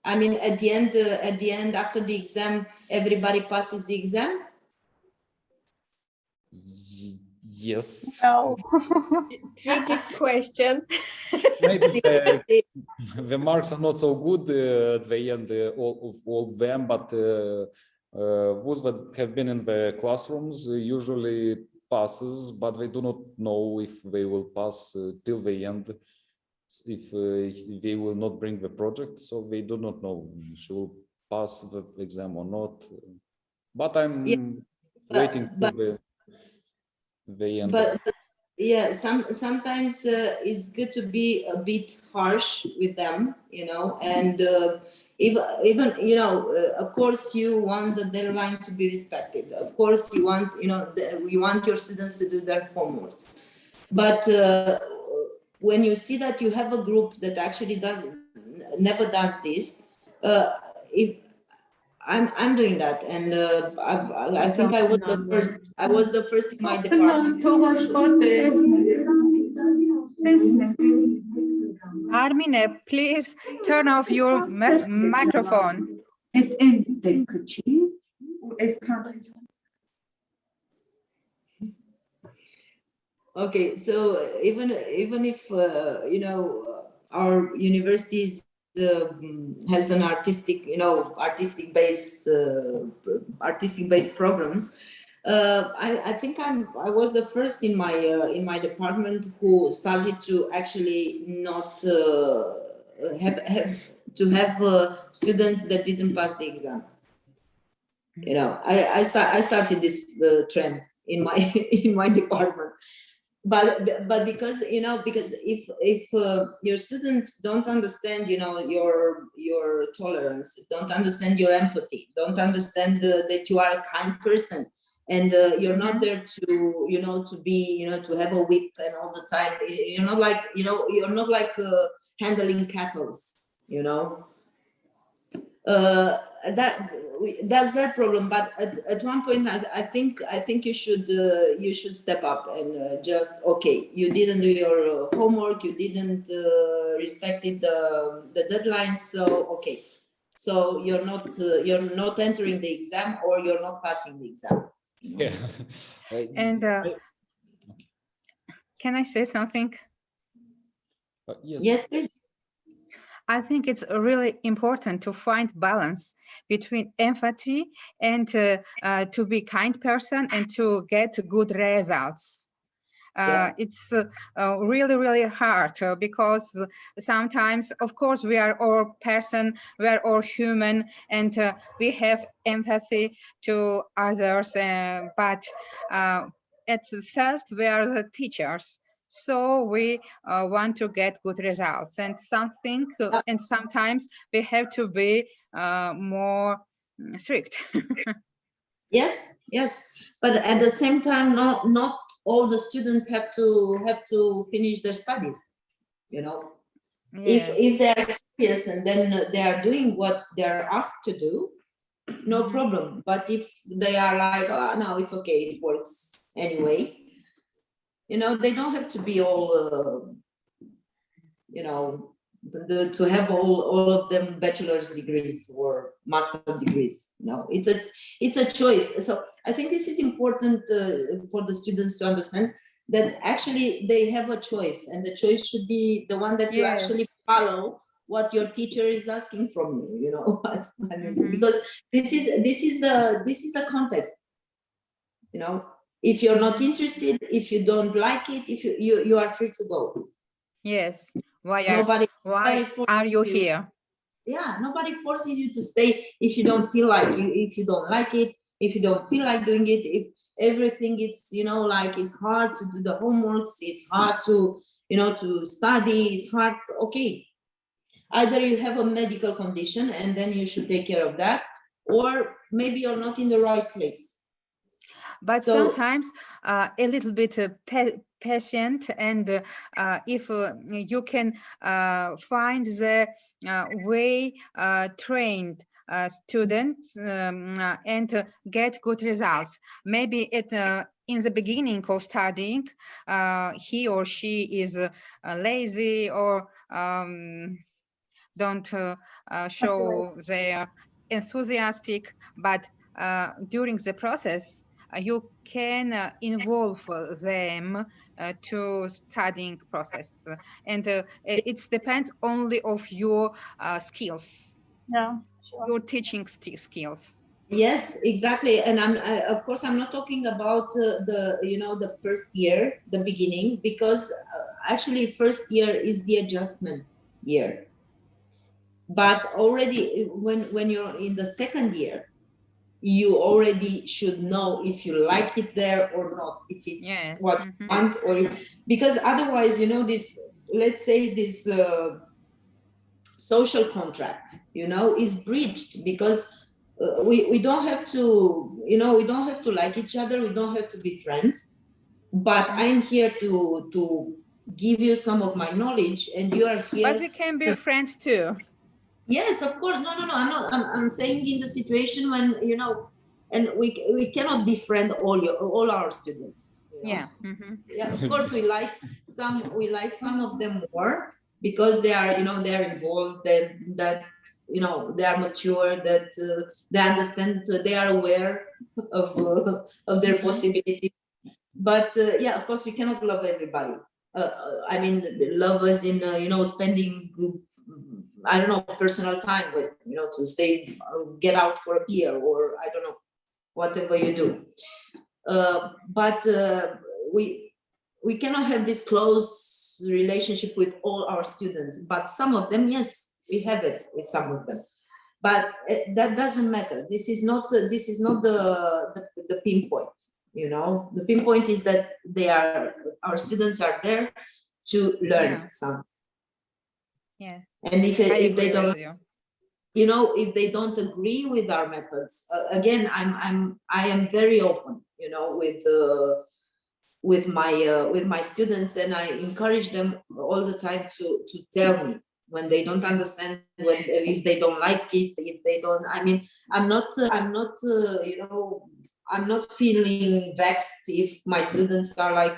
I mean, at the end, after the exam, everybody passes the exam. Yes. No. Tricky question. Maybe the marks are not so good at the end, all of them, but those that have been in the classrooms usually passes, but they do not know if they will pass till the end, if they will not bring the project, so they do not know she will pass the exam or not. But I'm waiting till the end. But yeah, sometimes it's good to be a bit harsh with them, you know, and even you know, of course you want the deadline to be respected. Of course you want, you know, you want your students to do their homeworks, but when you see that you have a group that actually never does this, if I'm doing that, and I think I was the first. I was the first in my department. Armine, please turn off your microphone. Okay, so even if you know, our universities has an artistic, you know, artistic based programs. I think I was the first in my department who started to actually not have students that didn't pass the exam. You know, I started this trend in my in my department. But because, you know, because if your students don't understand, you know, your tolerance, don't understand your empathy, don't understand that you are a kind person, and you're not there to, you know, to be, you know, to have a whip and all the time, you're not like, you know, you're not like handling cattle, you know. That's their problem, but at one point I think you should step up and just, okay, you didn't do your homework, you didn't respected the deadlines, so okay, so you're not entering the exam, or you're not passing the exam. Yeah. And can I say something? Yes, please. I think it's really important to find balance between empathy and to be kind person and to get good results. it's really hard because sometimes, of course, we are all person, we are all human, and we have empathy to others, but at first we are the teachers, so we want to get good results, and and sometimes we have to be more strict. Yes, yes, but at the same time, not all the students have to finish their studies. You know, Yes. if they are serious and then they are doing what they are asked to do, no problem. But if they are like, oh, no, it's okay, it works anyway, you know, they don't have to be all, you know, to have all of them bachelor's degrees or master degrees. No, it's a choice. So I think this is important for the students to understand that actually they have a choice, and the choice should be the one that you actually follow what your teacher is asking from you. You know what I mean? Because this is the context. You know, if you're not interested, if you don't like it, if you are free to go. Yes. Why are you here? Yeah, nobody forces you to stay if you don't feel like you, if you don't like it, if you don't feel like doing it, if everything it's, you know, like it's hard to do the homeworks, it's hard to, you know, to study, it's hard. Okay, either you have a medical condition and then you should take care of that, or maybe you're not in the right place. But so, sometimes a little bit patient, and if you can find the way trained students and get good results. Maybe it in the beginning of studying, he or she is lazy or don't show their enthusiastic, but during the process, you can involve them to studying process, and it depends only of your skills. Yeah, sure. Your teaching skills. Yes, exactly. And of course, I'm not talking about the, you know, the first year, the beginning, because actually first year is the adjustment year. But already when you're in the second year, you already should know if you like it there or not, if it's what you want, or because otherwise, you know, this, let's say this social contract, you know, is breached, because we don't have to, you know, we don't have to like each other, we don't have to be friends, but I'm here to give you some of my knowledge, and you are here. But we can be friends too. Yes, of course. No, I'm not. I'm saying in the situation when, you know, and we cannot befriend all our students. You know? Yeah. Yeah. Of course, we like some of them more because they are, you know, they are involved. That you know, they are mature. That they understand. They are aware of their possibilities. But yeah, of course, we cannot love everybody. I mean, love us in you know, spending, I don't know, personal time with, you know, to stay, get out for a beer, or I don't know, whatever you do. But we cannot have this close relationship with all our students. But some of them, yes, we have it with some of them. But that doesn't matter. This is not the pinpoint. You know, the pinpoint is that our students are there to learn something. Yeah. And if they don't, you know, if they don't agree with our methods, again, I am very open, you know, with my students, and I encourage them all the time to tell me when they don't understand, if they don't like it, if they don't. I mean, I'm not you know, I'm not feeling vexed if my students are like,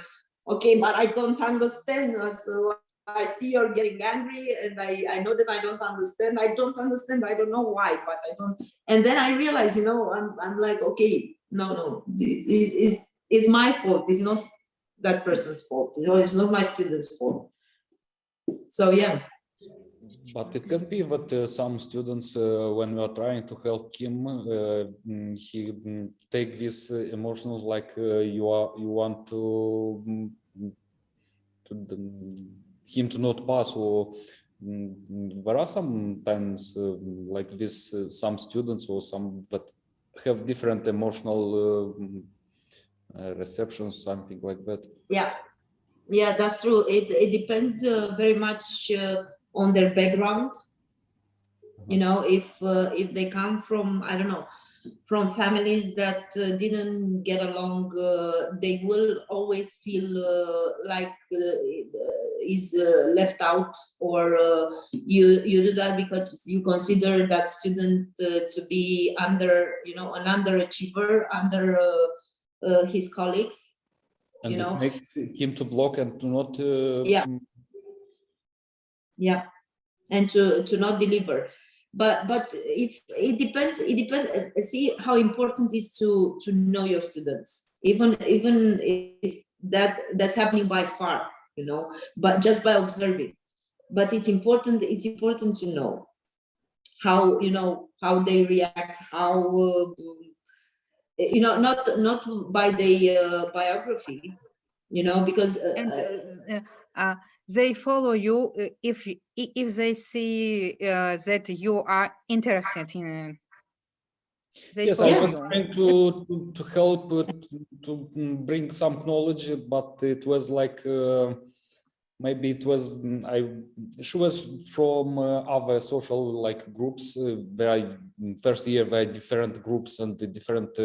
okay, but I don't understand, so I see you're getting angry, and I know that I don't understand. I don't know why, but I don't. And then I realize, you know, I'm like, okay, no, it's my fault. It's not that person's fault. You know, it's not my student's fault. So yeah. But it can be that some students, when we are trying to help him, he take this emotional, like you want to him to not pass, or there are sometimes like this some students or some that have different emotional receptions, something like that. Yeah, that's true. It depends very much on their background. You know, if they come from, I don't know, from families that didn't get along, they will always feel like is left out, or you do that because you consider that student to be under, you know, an underachiever under his colleagues. And you it know, makes him to block and to not and to not deliver. But if it depends, see how important it is to know your students, even if that's happening by far, you know, but just by observing. But it's important to know how, you know, how they react, how you know, not by the biography, you know, because they follow you if they see that you are interested in. They yes, follow I was you. trying to help to bring some knowledge, but it was like maybe it was she was from other social like groups where I first year were different groups and the different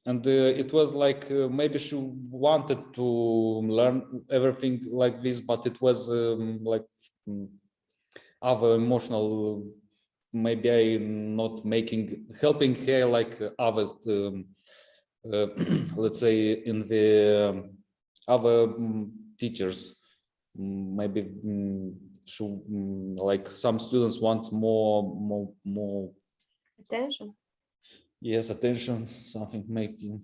and it was like maybe she wanted to learn everything like this, but it was like other emotional, maybe I not helping her like others let's say in the other teachers, maybe like some students want more Attention. yes, attention, something maybe.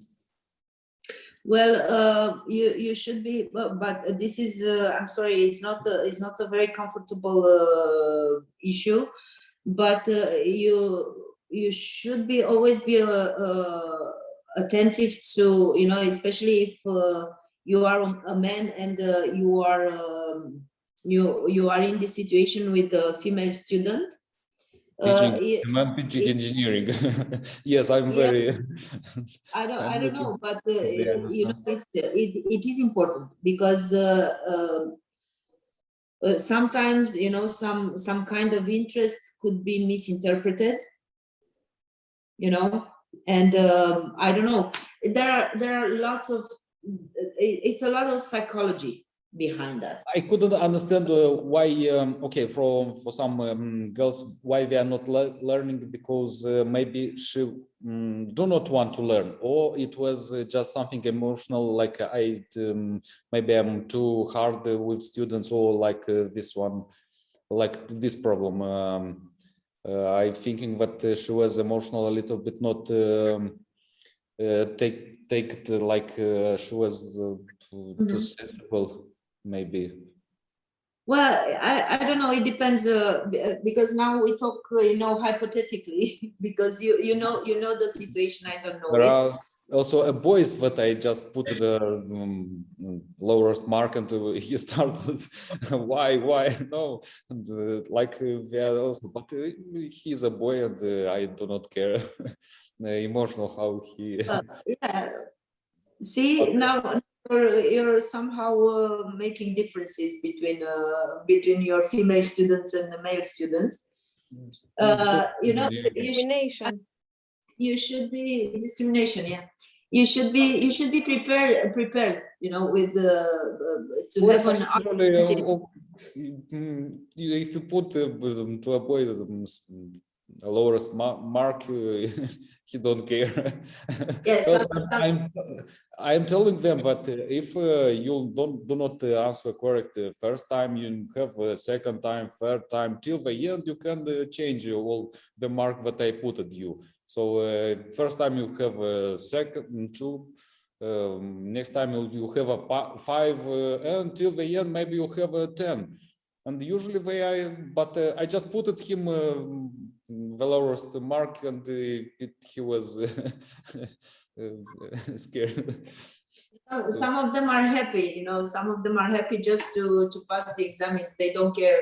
Well, you should be, but this is I'm sorry, it's not a very comfortable issue, but you should be always be attentive to, you know, especially if you are a man and you are you are in this situation with a female student. Teaching engineering. Yes, I'm very. I don't know, but they you know, understand. it is important because sometimes, you know, some kind of interest could be misinterpreted, you know, and I don't know. There are lots of it's a lot of psychology behind us. I couldn't understand why. Okay, for some girls, why they are not learning, because maybe she do not want to learn, or it was just something emotional. Like maybe I'm too hard with students, or like this one, like this problem. I'm thinking that she was emotional a little bit, not take it like she was too sensible. Maybe. Well, I don't know. It depends because now we talk, you know, hypothetically because you know the situation. I don't know. There are also boys that I just put the lowest mark and he started. why no, and, like they are also, but he's a boy and I do not care. Emotional how he. Yeah. See, now you're somehow making differences between your female students and the male students. You know, Discrimination. you should be discrimination. Yeah, you should be prepared. You know, with to have an alternative. If you put to a boy a lowest mark, he don't care. Yes, I'm telling them that if you do not answer correct first time, you have a second time, third time, till the end you can change all the mark that I put at you. So first time you have a second, two. Next time you have a 5, until the end maybe you have a 10, and usually but I just put at him the lowest mark, and he was scared. Some of them are happy, you know, some of them are happy just to pass the exam. They don't care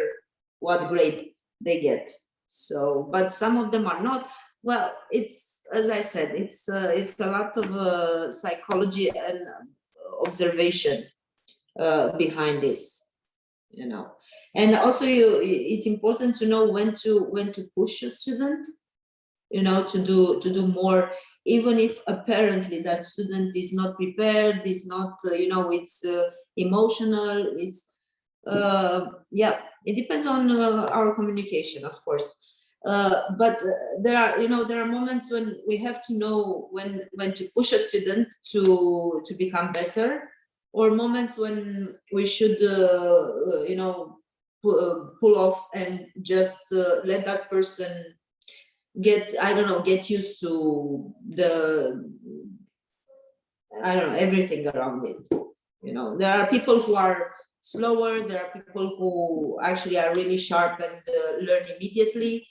what grade they get. So, but some of them are not. Well, it's, as I said, it's a lot of psychology and observation behind this, you know. And also, it's important to know when to push a student, you know, to do more, even if apparently that student is not prepared, is not, you know, it's emotional. It's yeah, it depends on our communication, of course. But there are, you know, there are moments when we have to know when to push a student to become better, or moments when we should, you know, pull off and just let that person get, I don't know, get used to the, I don't know, everything around it. You know, there are people who are slower, there are people who actually are really sharp and learn immediately.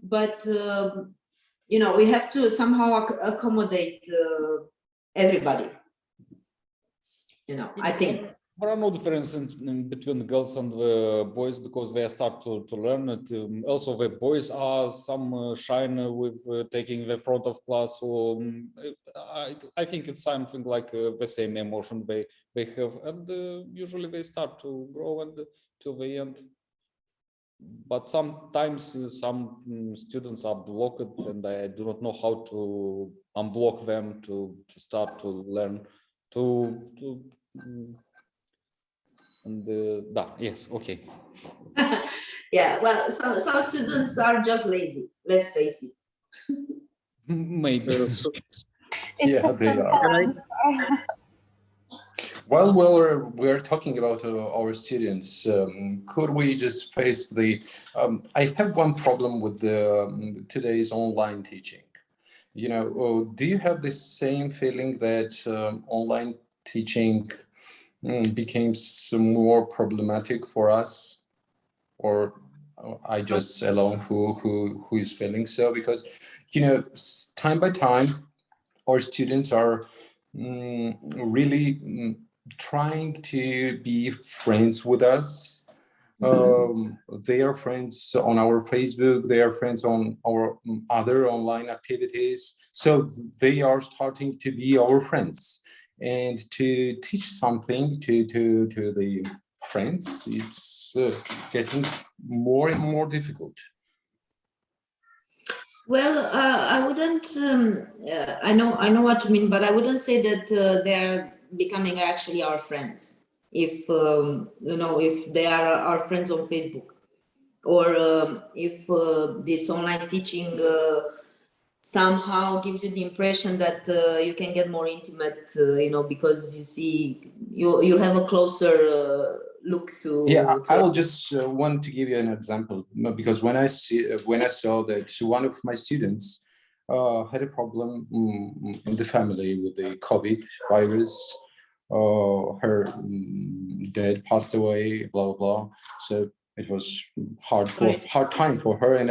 But, you know, we have to somehow accommodate everybody. You know, I think. There are no differences between girls and boys because they start to learn it. Also, the boys are some shine with taking the front of class. So I think it's something like the same emotion they have, and usually they start to grow and till the end. But sometimes some students are blocked, and I do not know how to unblock them to start to learn and yes, okay. Yeah, well, some students are just lazy, let's face it. Maybe. Yeah, they are. sometimes. While we're talking about our students, could we just face the? I have one problem with the today's online teaching. You know, do you have the same feeling that online teaching became more problematic for us, or I just alone who is feeling so? Because, you know, time by time, our students are really trying to be friends with us. They are friends on our Facebook, they are friends on our other online activities. So they are starting to be our friends. And to teach something to the friends, it's getting more and more difficult. Well, I wouldn't. I know what you mean, but I wouldn't say that they're becoming actually our friends. If you know, if they are our friends on Facebook, or if this online teaching somehow gives you the impression that you can get more intimate, you know, because you see, you have a closer look to. Yeah, I will just want to give you an example, because when I saw that one of my students had a problem in the family with the COVID virus. Her dad passed away, blah blah blah. So it was hard time for her, and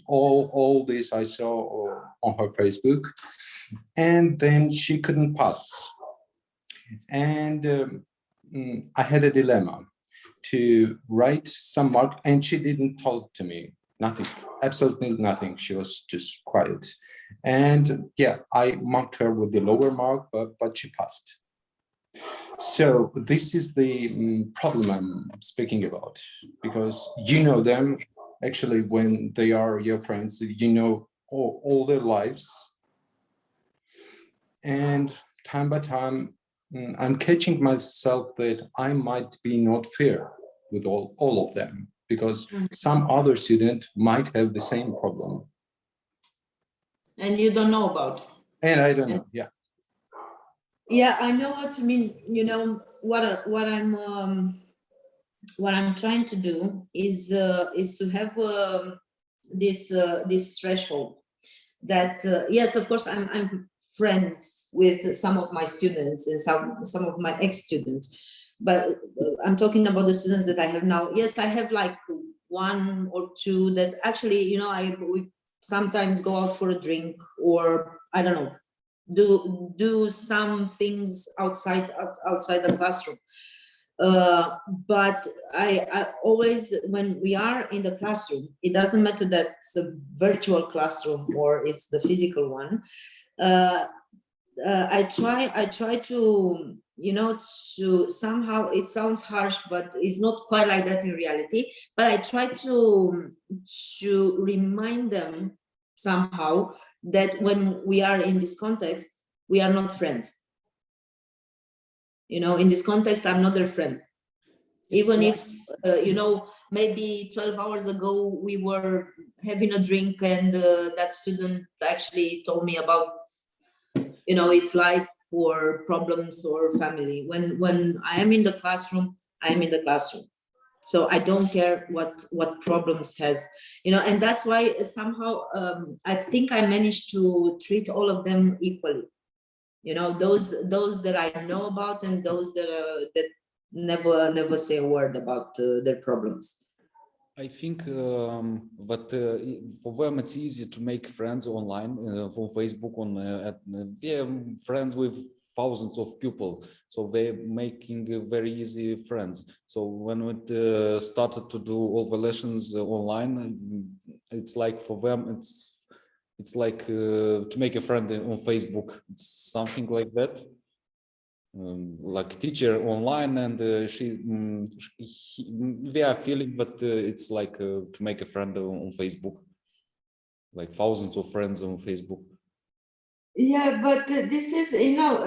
all this I saw on her Facebook, and then she couldn't pass, and I had a dilemma to write some mark, and she didn't talk to me, nothing, absolutely nothing. She was just quiet, and yeah, I marked her with the lower mark, but she passed. So this is the problem I'm speaking about, because you know them actually when they are your friends, you know all their lives, and time by time I'm catching myself that I might be not fair with all of them, because some other student might have the same problem. And you don't know about. And I don't know, yeah. Yeah, I know what you mean. You know, what I'm trying to do is to have this threshold that yes, of course, I'm friends with some of my students and some of my ex-students, but I'm talking about the students that I have now. Yes, I have like one or two that actually, you know, we sometimes go out for a drink, or I don't know, do some things outside the classroom. But I always, when we are in the classroom, it doesn't matter that it's a virtual classroom or it's the physical one. I try to, you know, to somehow, it sounds harsh, but it's not quite like that in reality. But I try to remind them somehow that when we are in this context, we are not friends. You know, in this context, I'm not their friend. Even if, you know, maybe 12 hours ago, we were having a drink and that student actually told me about, you know, its life or problems or family. When I am in the classroom, I am in the classroom. So I don't care what problems has, you know, and that's why somehow I think I managed to treat all of them equally. You know, those that I know about and those that never say a word about their problems. I think that for them it's easy to make friends online from Facebook. They're friends with thousands of people, so they're making very easy friends. So when we started to do all the lessons online, it's like for them it's like to make a friend on Facebook. It's something like that. Like teacher online, and they are feeling, but it's like to make a friend on Facebook, like thousands of friends on Facebook. Yeah, but this is, you know,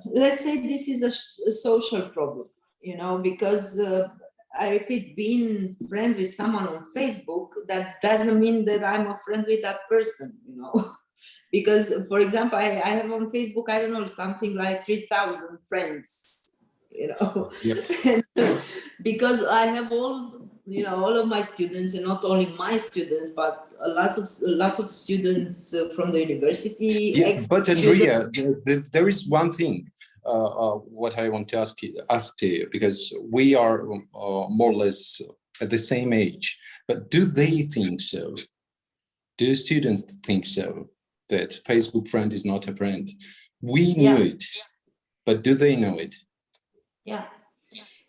let's say this is a social problem, you know, because I repeat, being friend with someone on Facebook, that doesn't mean that I'm a friend with that person, you know. Because, for example, I have on Facebook, I don't know, something like 3,000 friends, you know. Yep. Because I have all, you know, all of my students, and not only my students, but a lot of students from the university. Yeah, but Andrea, there is one thing what I want to ask you, because we are more or less at the same age. But do they think so? Do students think so? That Facebook friend is not a friend? We knew it, but do they know it? Yeah.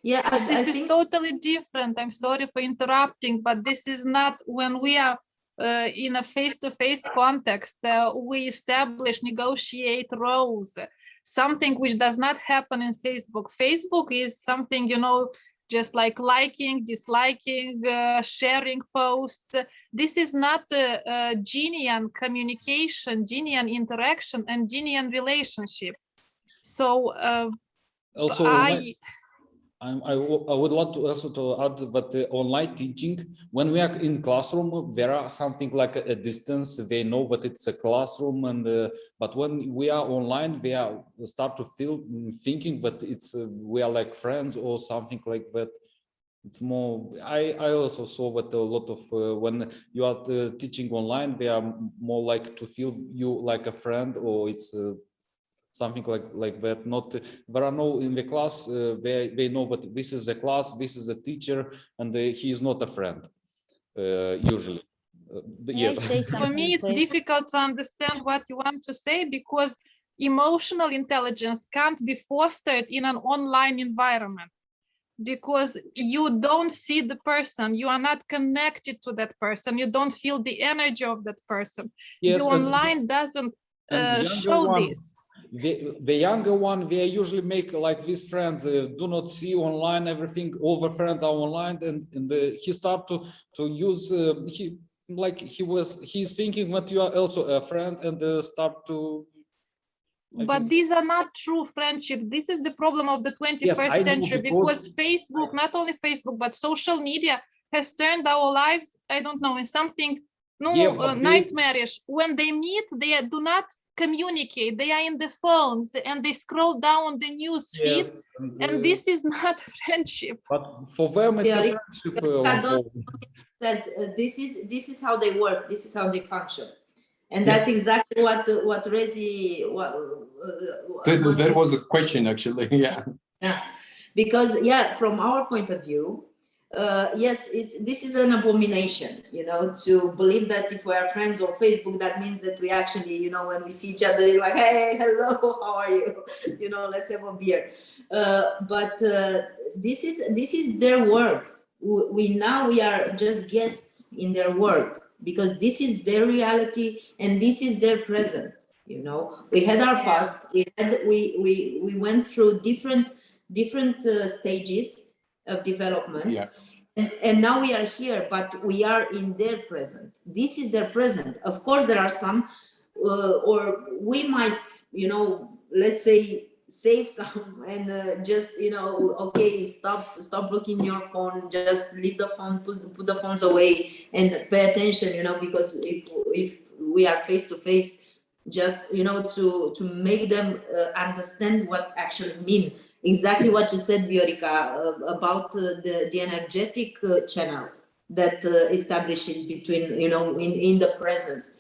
Yeah, this is totally different. I'm sorry for interrupting, but this is not when we are in a face-to-face context. We establish, negotiate roles, something which does not happen in Facebook. Facebook is something, you know, just like liking, disliking, sharing posts. This is not a genuine communication, genuine interaction, and genuine relationship. So also, I would like to also to add that online teaching, when we are in classroom, there are something like a distance. They know that it's a classroom, and but when we are online, they are start to thinking that it's we are like friends or something like that. It's more. I also saw that a lot of when you are teaching online, they are more like to feel you like a friend, or it's. Something like that. Not there are no in the class. They know that this is a class, this is a teacher, and he is not a friend. Usually, yes. For me, it's difficult to understand what you want to say, because emotional intelligence can't be fostered in an online environment, because you don't see the person, you are not connected to that person, you don't feel the energy of that person. Yes, the online doesn't show this. The younger one, they usually make like these friends do not see online everything. All the friends are online, and he start to use he's thinking that you are also a friend, and start to. But these are not true friendship. This is the problem of the 21st century, because Facebook, not only Facebook, but social media has turned our lives, I don't know, in something nightmarish. When they meet, they do not communicate. They are in the phones and they scroll down the news feed, and this is not friendship. But for them, it's a friendship. That this is how they work. This is how they function. And that's exactly what Rezi. That was a question, actually. Yeah. Yeah, because from our point of view, yes, this is an abomination, to believe that if we are friends on Facebook, that means that we actually, when we see each other, it's like, hey, hello, how are you? Let's have a beer. But this is their world. We are just guests in their world, because this is their reality and this is their present. We had our past. We went through different stages of development. Yeah. And now we are here, but we are in their present. This is their present. Of course, there are some, or we might, let's say, save some and just, okay, stop looking your phone, just leave the phone, put the phones away and pay attention, because if we are face to face, just, to make them understand what actually mean. Exactly what you said, Viorica, about the energetic channel that establishes between, in the presence.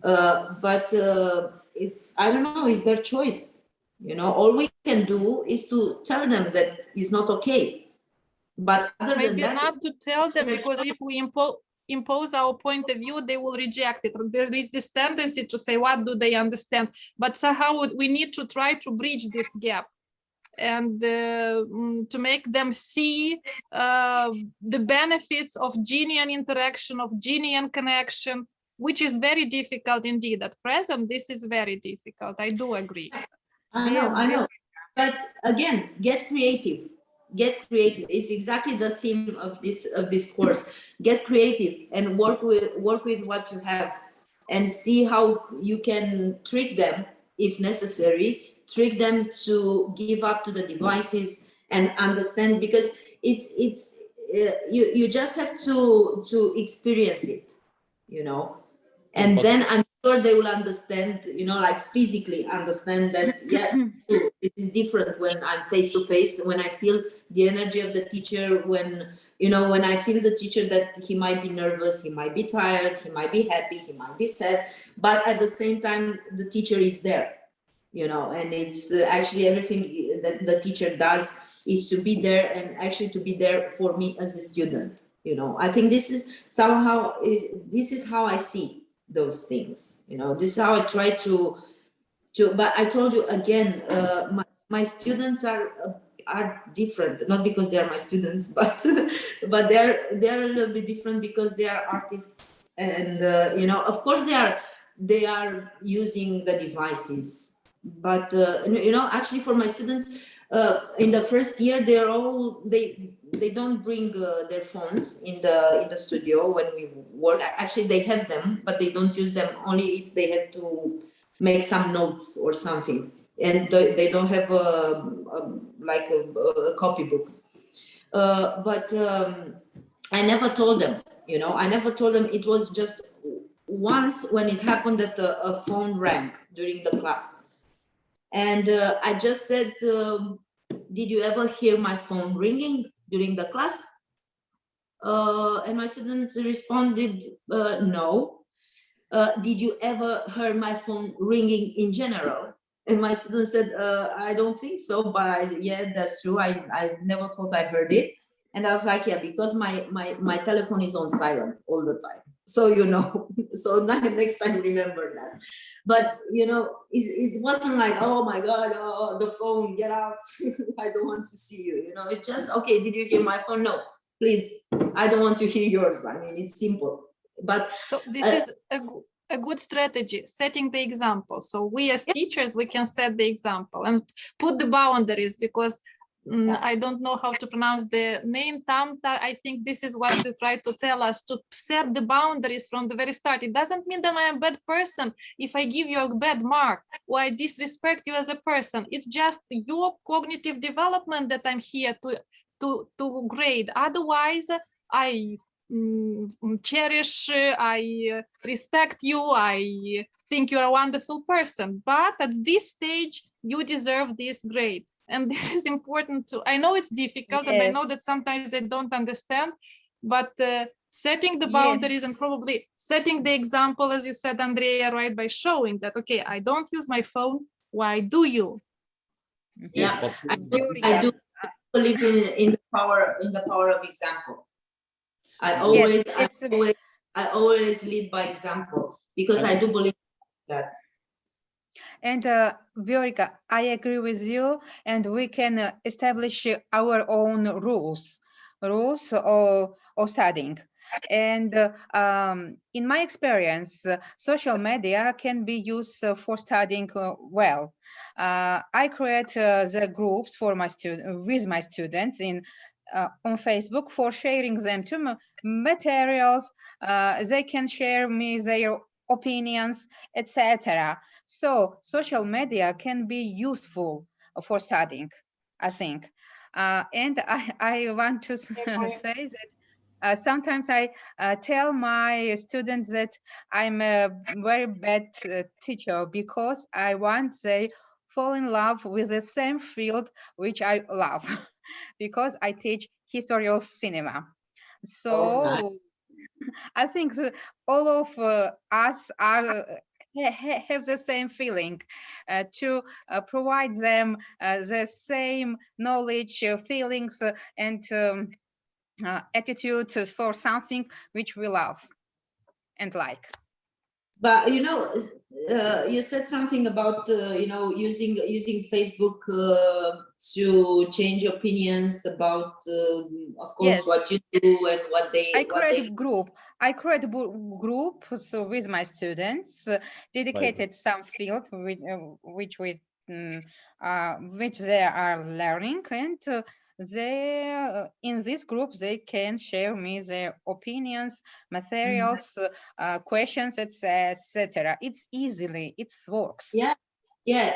But it's, I don't know, it's their choice. All we can do is to tell them that it's not okay. But other Maybe than that, not to tell them, because if we impose our point of view, they will reject it. There is this tendency to say, what do they understand? But somehow we need to try to bridge this gap and to make them see the benefits of genuine interaction, of genuine connection, which is very difficult indeed. At present, this is very difficult. I do agree. I know. But again, get creative. It's exactly the theme of this course. Get creative and work with what you have, and see how you can trick them if necessary. Trick them to give up to the devices and understand, because it's you just have to experience it, and Yes, then I'm sure they will understand, like physically understand that, yeah, this is different when I'm face to face, when I feel the energy of the teacher, when I feel the teacher that he might be nervous, he might be tired, he might be happy, he might be sad, but at the same time the teacher is there. And it's actually everything that the teacher does is to be there, and actually to be there for me as a student. I think this is somehow, this is how I see those things. This is how I try to. But I told you again, my students are different, not because they are my students, but they're a little bit different because they are artists, and of course they are using the devices. But actually for my students, in the first year, they don't bring their phones in the studio when we work. Actually, they have them, but they don't use them, only if they have to make some notes or something, and they don't have a copybook. But I never told them. It was just once when it happened that a phone rang during the class. And I just said, did you ever hear my phone ringing during the class? And my students responded, no. Did you ever hear my phone ringing in general? And my student said, I don't think so, but yeah, that's true. I never thought I heard it. And I was like, yeah, because my telephone is on silent all the time. So, so next time remember that. But, it wasn't like, oh my God, oh, the phone, get out. I don't want to see you. It's just, okay, did you hear my phone? No, please, I don't want to hear yours. I mean, it's simple. But so this is a good strategy, setting the example. So we as teachers, we can set the example and put the boundaries, because I don't know how to pronounce the name, Tamta. I think this is what they try to tell us, to set the boundaries from the very start. It doesn't mean that I am a bad person if I give you a bad mark or I disrespect you as a person. It's just your cognitive development that I'm here to grade. Otherwise, I cherish, I respect you, I think you're a wonderful person. But at this stage, you deserve this grade. And this is important too. I know it's difficult, and I know that sometimes they don't understand, but setting the boundaries and probably setting the example, as you said, Andrea, right, by showing that, okay, I don't use my phone. Why do you? Yeah, I do. believe in the power of example. I Yes, always lead by example, because I do believe that. and Viorica, I agree with you, and we can establish our own rules of studying. And in my experience, social media can be used for studying well. I create the groups for my with my students on Facebook for sharing them to materials. They can share me their opinions, etc. So social media can be useful for studying, I think. And I want to say that sometimes I tell my students that I'm a very bad teacher because I want they fall in love with the same field which I love because I teach history of cinema. Oh, nice. So I think all of us are have the same feeling to provide them the same knowledge, feelings, and attitude for something which we love and like. But you said something about using Facebook to change opinions about, of course, Yes. what you do and what they. I create a group. I create a group so with my students, dedicated some field which they are learning, and they in this group they can share me their opinions, materials, questions, etc. It's easily, it works. Yeah,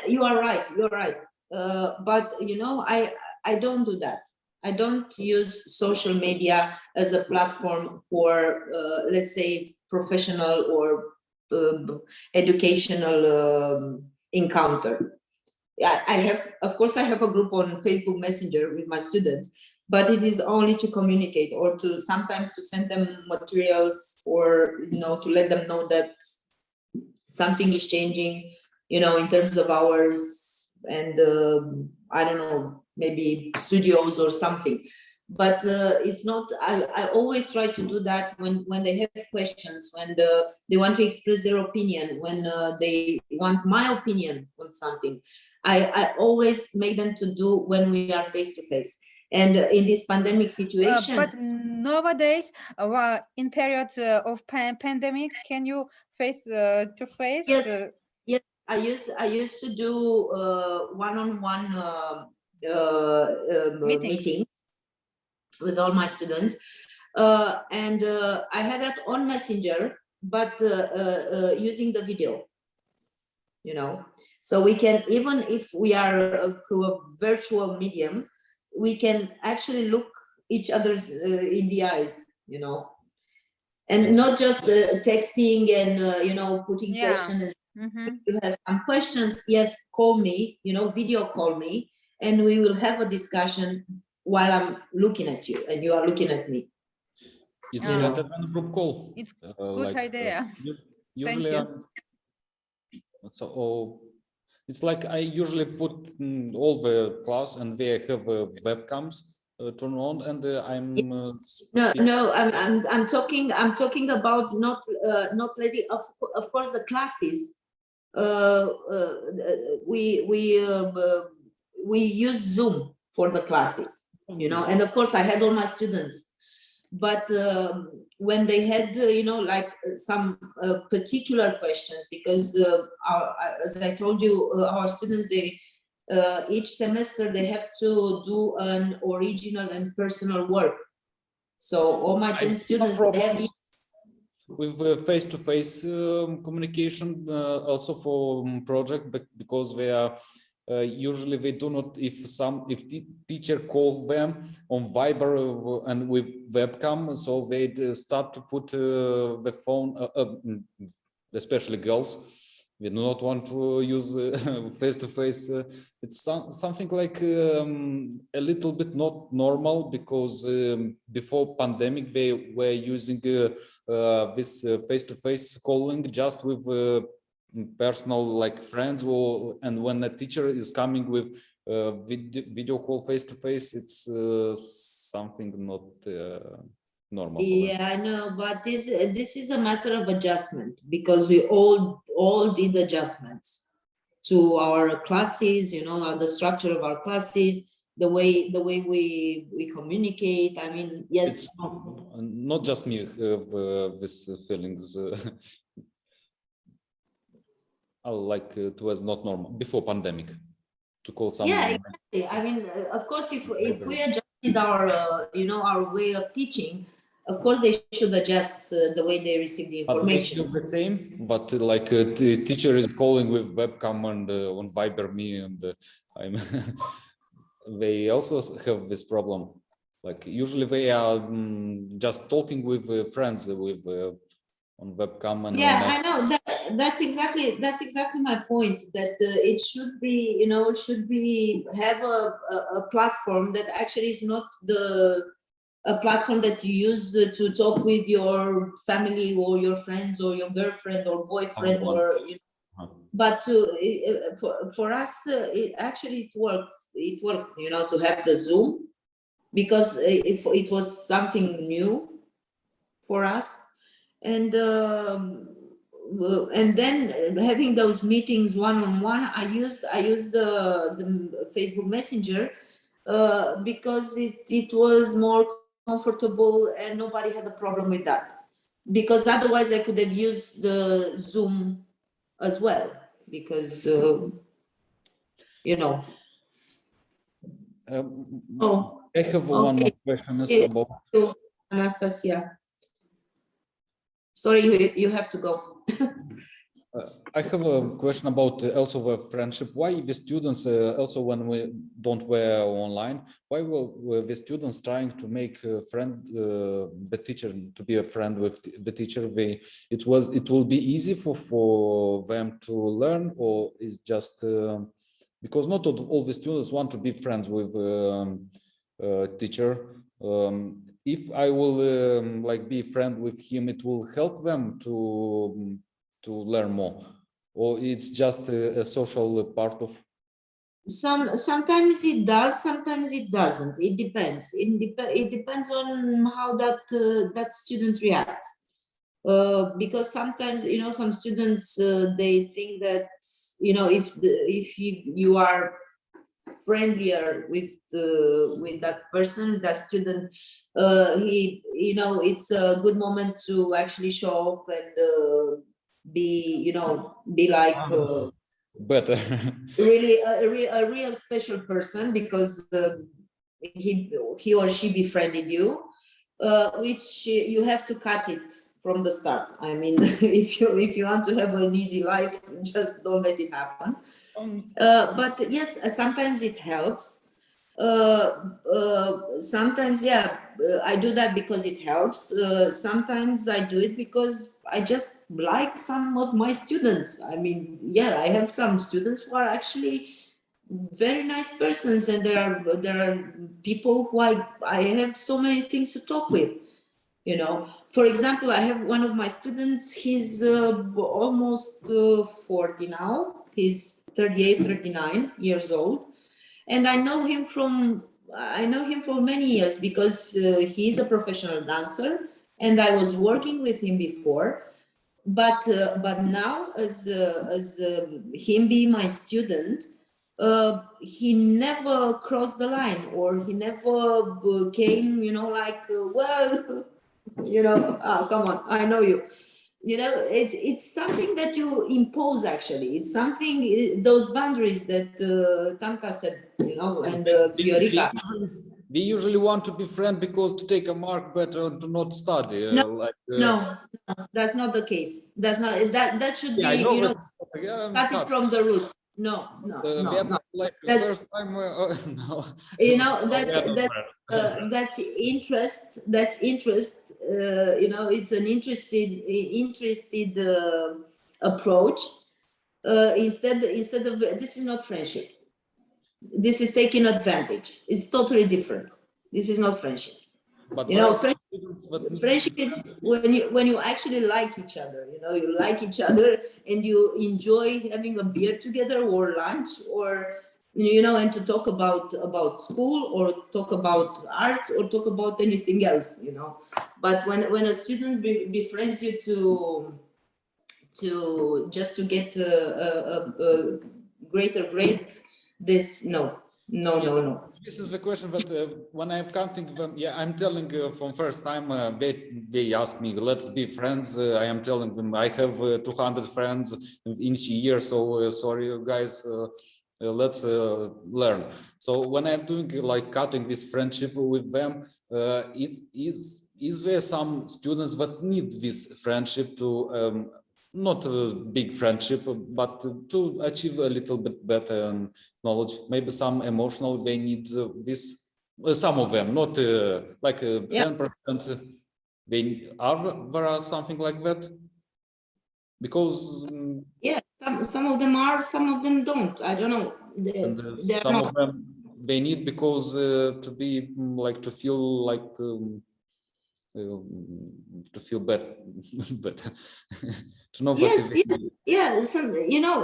you are right. You're right. But I don't do that. I don't use social media as a platform for, let's say, professional or educational encounter. I have, of course, I have a group on Facebook Messenger with my students, but it is only to communicate or to sometimes to send them materials or, to let them know that something is changing, in terms of hours and, I don't know, maybe studios or something. But it's not, I always try to do that when they have questions, when they want to express their opinion, when they want my opinion on something. I always make them to do when we are face to face. And in this pandemic situation. But nowadays, in periods of pandemic, can you face to face? Yes, I used to do one-on-one meeting with all my students, and I had that on Messenger, but using the video. So we can, even if we are through a virtual medium, we can actually look each other's in the eyes, and not just texting and putting questions. If you have some questions, yes, call me, video call me, and we will have a discussion while I'm looking at you and you are looking at me. It's better than a group call. It's good idea. Usually, it's like I usually put all the class and they have webcams turn on, and I'm I'm talking about not letting, of course, the classes. We use Zoom for the classes, and of course I had all my students, but when they had like some particular questions, because as I told you, our students, they each semester they have to do an original and personal work. So all my 10 students, they have with face-to-face communication also for project, because they are usually they do not, if the teacher call them on Viber and with webcam, so they start to put the phone, especially girls, we do not want to use face-to-face. It's something like a little bit not normal, because before pandemic they were using this face-to-face calling just with personal, like friends, and when a teacher is coming with video call face to face, it's something not normal. Yeah, I know, but this is a matter of adjustment, because we all did adjustments to our classes, you know, the structure of our classes, the way we communicate. I mean, yes. It's not just me have these feelings. Like it was not normal before pandemic to call someone. Yeah, exactly. I mean, of course, if we adjusted our you know, our way of teaching, of course they should adjust the way they receive the information. But the same, but like the teacher is calling with webcam and on Viber me, and I'm they also have this problem. Like usually they are just talking with friends with on webcam, and yeah, I know that's exactly my point, that it should be, you know, have a platform that actually is not a platform that you use to talk with your family or your friends or your girlfriend or boyfriend, or you know, but for us it actually worked, you know, to have the Zoom, because it was something new for us. And then having those meetings one-on-one, I used the Facebook Messenger because it was more comfortable, and nobody had a problem with that, because otherwise I could have used the Zoom as well, because you know. I have one more question about Anastasia. Sorry, you have to go. I have a question about also the friendship. Why the students, also when we don't were online, why were the students trying to make a friend, the teacher, to be a friend with the teacher? It will be easy for them to learn, or is just because not all the students want to be friends with teacher. If I will like be friend with him, it will help them to learn more, or it's just a social part of. Sometimes it does, sometimes it doesn't. It depends. It depends on how that student reacts. Because sometimes, you know, some students they think that, you know, if you are friendlier with that person, that student, he, you know, it's a good moment to actually show off and be like Better. really a real special person, because he or she befriended you, which you have to cut it from the start. I mean, if you want to have an easy life, just don't let it happen. But yes, sometimes it helps. Sometimes, yeah, I do that because it helps. Sometimes I do it because I just like some of my students. I mean, yeah, I have some students who are actually very nice persons, and there are people who I have so many things to talk with. You know, for example, I have one of my students, he's almost 40 now. He's 38, 39 years old. And I know him for many years, because he's a professional dancer, and I was working with him before. But now, as him being my student, he never crossed the line, or he never came, you know, like, well, you know, come on, I know you. You know, it's something that you impose, actually. It's something, those boundaries that Tamka said, you know, and Viorica. We usually want to be friends because to take a mark better, to not study. No, no, that's not the case. That's not, that should be, you know, cut it from the roots. No. Like that's, first time, no. You know, that's interest. That's interest. You know, it's an interested approach. Instead of, this is not friendship. This is taking advantage. It's totally different. This is not friendship. But you know, friendship is when you actually like each other. You know, you like each other and you enjoy having a beer together, or lunch, or and to talk about school or talk about arts or talk about anything else, But when a student befriends you to just to get a greater grade, this no. This is the question that when I'm counting them, I'm telling from first time they ask me, let's be friends. I am telling them I have 200 friends in each year, so sorry guys, let's learn. So when I'm doing like cutting this friendship with them, is there some students that need this friendship to not a big friendship, but to achieve a little bit better knowledge, maybe some emotional, they need this, some of them, not like 10%, there are something like that? Because some of them are, some of them don't, I don't know. Some of them they need because to be like, to feel like to feel better to know some,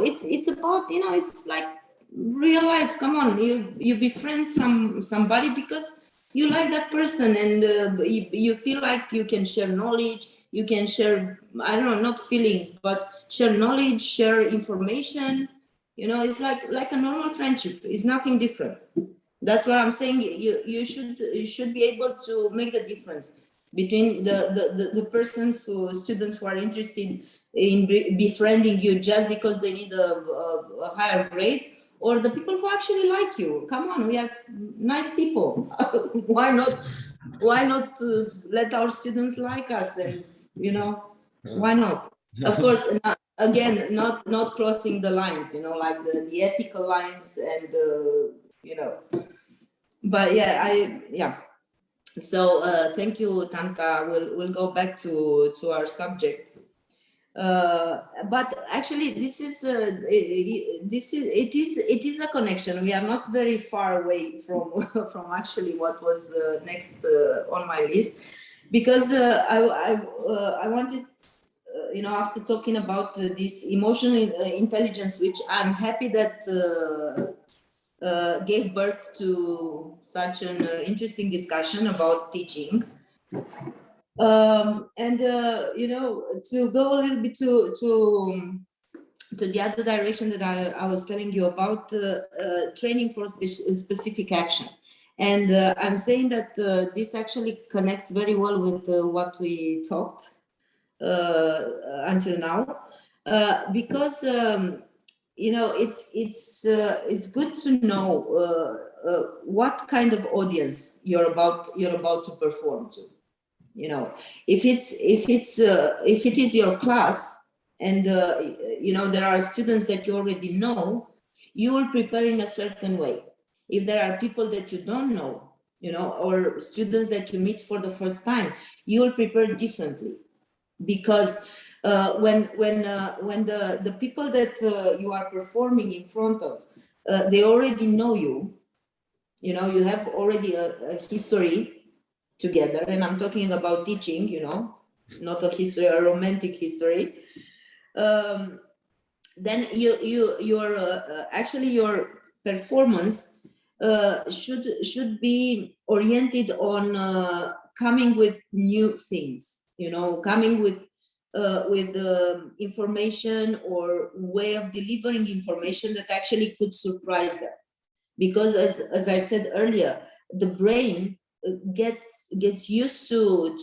it's about, it's like real life. Come on, you befriend somebody because you like that person, and you feel like you can share knowledge, you can share, I don't know, not feelings, but share knowledge, share information. It's like a normal friendship. It's nothing different. That's what I'm saying. You should be able to make the difference between the students who are interested in befriending you just because they need a higher grade, or the people who actually like you. Come on, we are nice people. Why not let our students like us? And why not? Of course, again, not crossing the lines, like the ethical lines, and but so thank you, Tanka. We'll go back to our subject. But actually, it is a connection. We are not very far away from actually what was next on my list, because I wanted, after talking about this emotional intelligence, which I'm happy that gave birth to such an interesting discussion about teaching. And to go a little bit to the other direction that I was telling you about, training for specific action. And I'm saying that this actually connects very well with what we talked until now, because it's good to know what kind of audience you're about to perform to. If it is your class, and there are students that you already know, you will prepare in a certain way. If there are people that you don't know, or students that you meet for the first time, you will prepare differently, because when the people that you are performing in front of, they already know you. You have already a history together, and I'm talking about teaching, not a history, a romantic history. Then your performance should be oriented on coming with new things, coming with information or way of delivering information that actually could surprise them. Because as I said earlier, the brain gets used to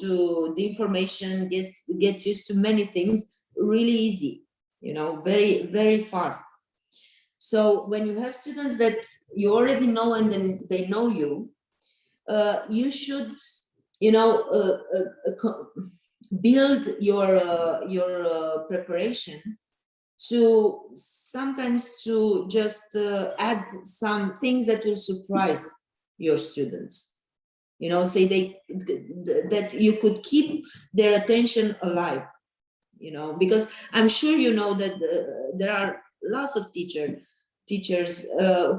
the information, gets used to many things really easy, very, very fast. So when you have students that you already know and then they know you, you should, build your preparation to sometimes to just add some things that will surprise your students. Say that you could keep their attention alive, because I'm sure that there are lots of teachers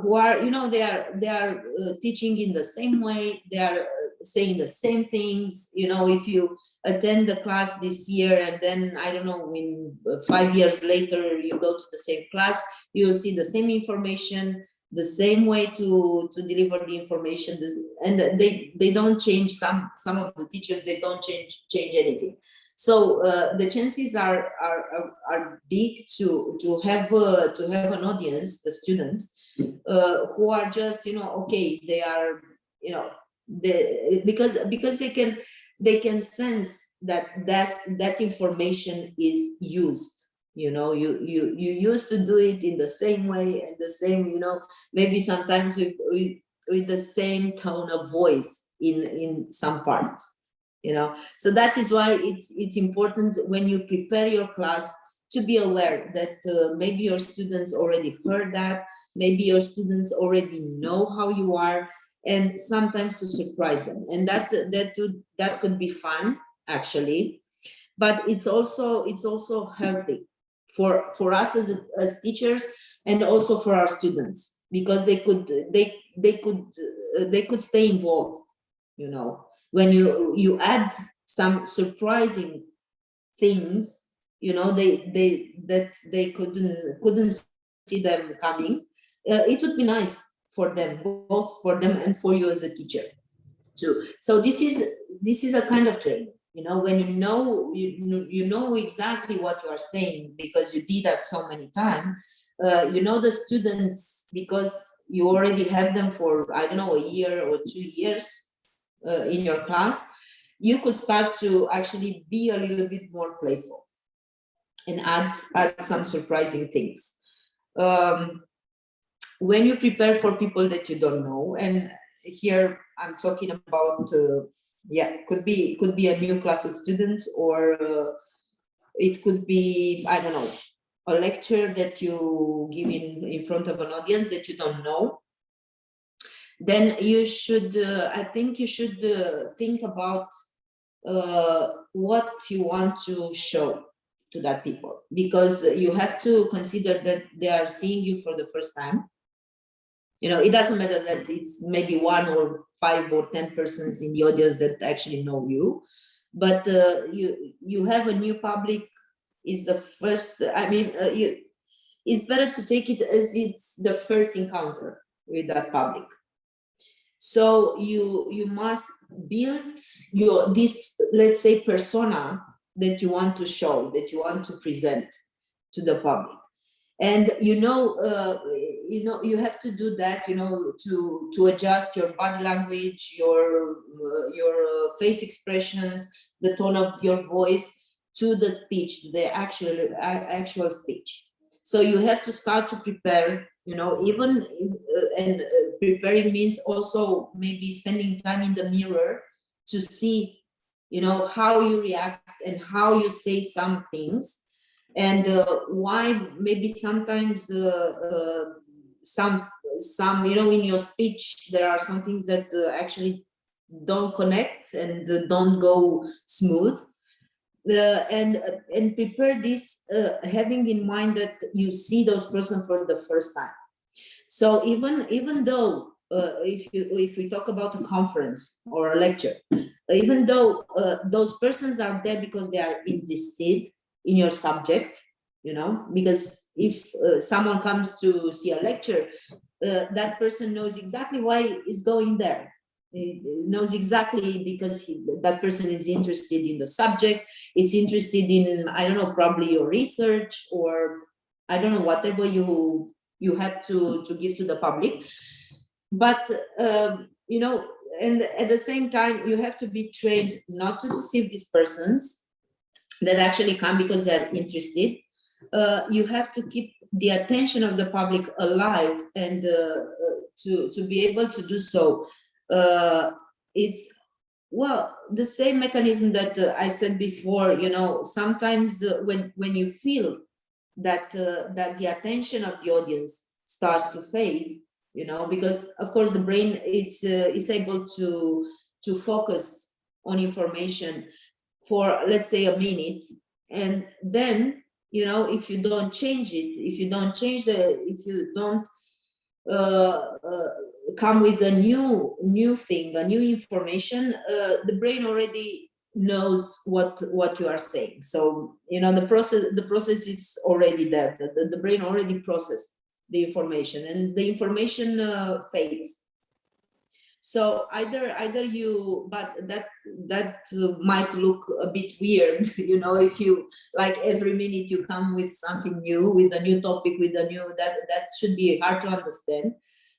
who are, they are teaching in the same way, they are saying the same things. If you attend the class this year and then, I don't know, in 5 years later you go to the same class, you will see the same information the same way to deliver the information, and they don't change. Some of the teachers, they don't change anything. So the chances are big to have an audience, the students, who are just, you know, okay, they are, you know, because they can sense that information is used. You know, you used to do it in the same way, and the same, you know, maybe sometimes with the same tone of voice in some parts, you know. So that is why it's important when you prepare your class to be aware that maybe your students already heard that, maybe your students already know how you are, and sometimes to surprise them, and that could be fun actually, but it's also healthy for us as teachers, and also for our students, because they could stay involved. You know, when you add some surprising things, you know, they couldn't see them coming. It would be nice for them, both for them and for you as a teacher too. So this is a kind of training. You know, when you know exactly what you are saying, because you did that so many times. You know the students because you already have them for, I don't know, a year or 2 years in your class. You could start to actually be a little bit more playful and add some surprising things. When you prepare for people that you don't know, and here I'm talking about could be a new class of students, or it could be, I don't know, a lecture that you give in front of an audience that you don't know. Then you should, I think you should think about what you want to show to that people, because you have to consider that they are seeing you for the first time. You know, it doesn't matter that it's maybe 1 or 5 or 10 persons in the audience that actually know you, but you have a new public. Is the first, I mean, it's better to take it as it's the first encounter with that public. So you must build this, let's say, persona that you want to show, that you want to present to the public. And you have to do that, you know, to adjust your body language, your face expressions, the tone of your voice to the speech, the actual speech. So you have to start to prepare, you know, even and preparing means also maybe spending time in the mirror to see, you know, how you react and how you say some things. And why maybe sometimes some you know, in your speech there are some things that actually don't connect and don't go smooth, and prepare this having in mind that you see those persons for the first time. So even though if we talk about a conference or a lecture, even though those persons are there because they are interested in your subject, you know, because if someone comes to see a lecture, that person knows exactly why he's going there. He knows exactly because that person is interested in the subject. It's interested in, I don't know, probably your research, or I don't know, whatever you have to give to the public. But you know, and at the same time, you have to be trained not to deceive these persons that actually come because they're interested. You have to keep the attention of the public alive, and to be able to do so, it's, well, the same mechanism that I said before. You know, sometimes when you feel that that the attention of the audience starts to fade, you know, because of course the brain is able to focus on information for, let's say, a minute, and then, you know, if you don't change it, if you don't come with a new thing, a new information, the brain already knows what you are saying. So, you know, the process is already there. The brain already processed the information, and the information fades. So either you, but that might look a bit weird, you know, if you like every minute you come with something new, with a new topic, with a new, that should be hard to understand.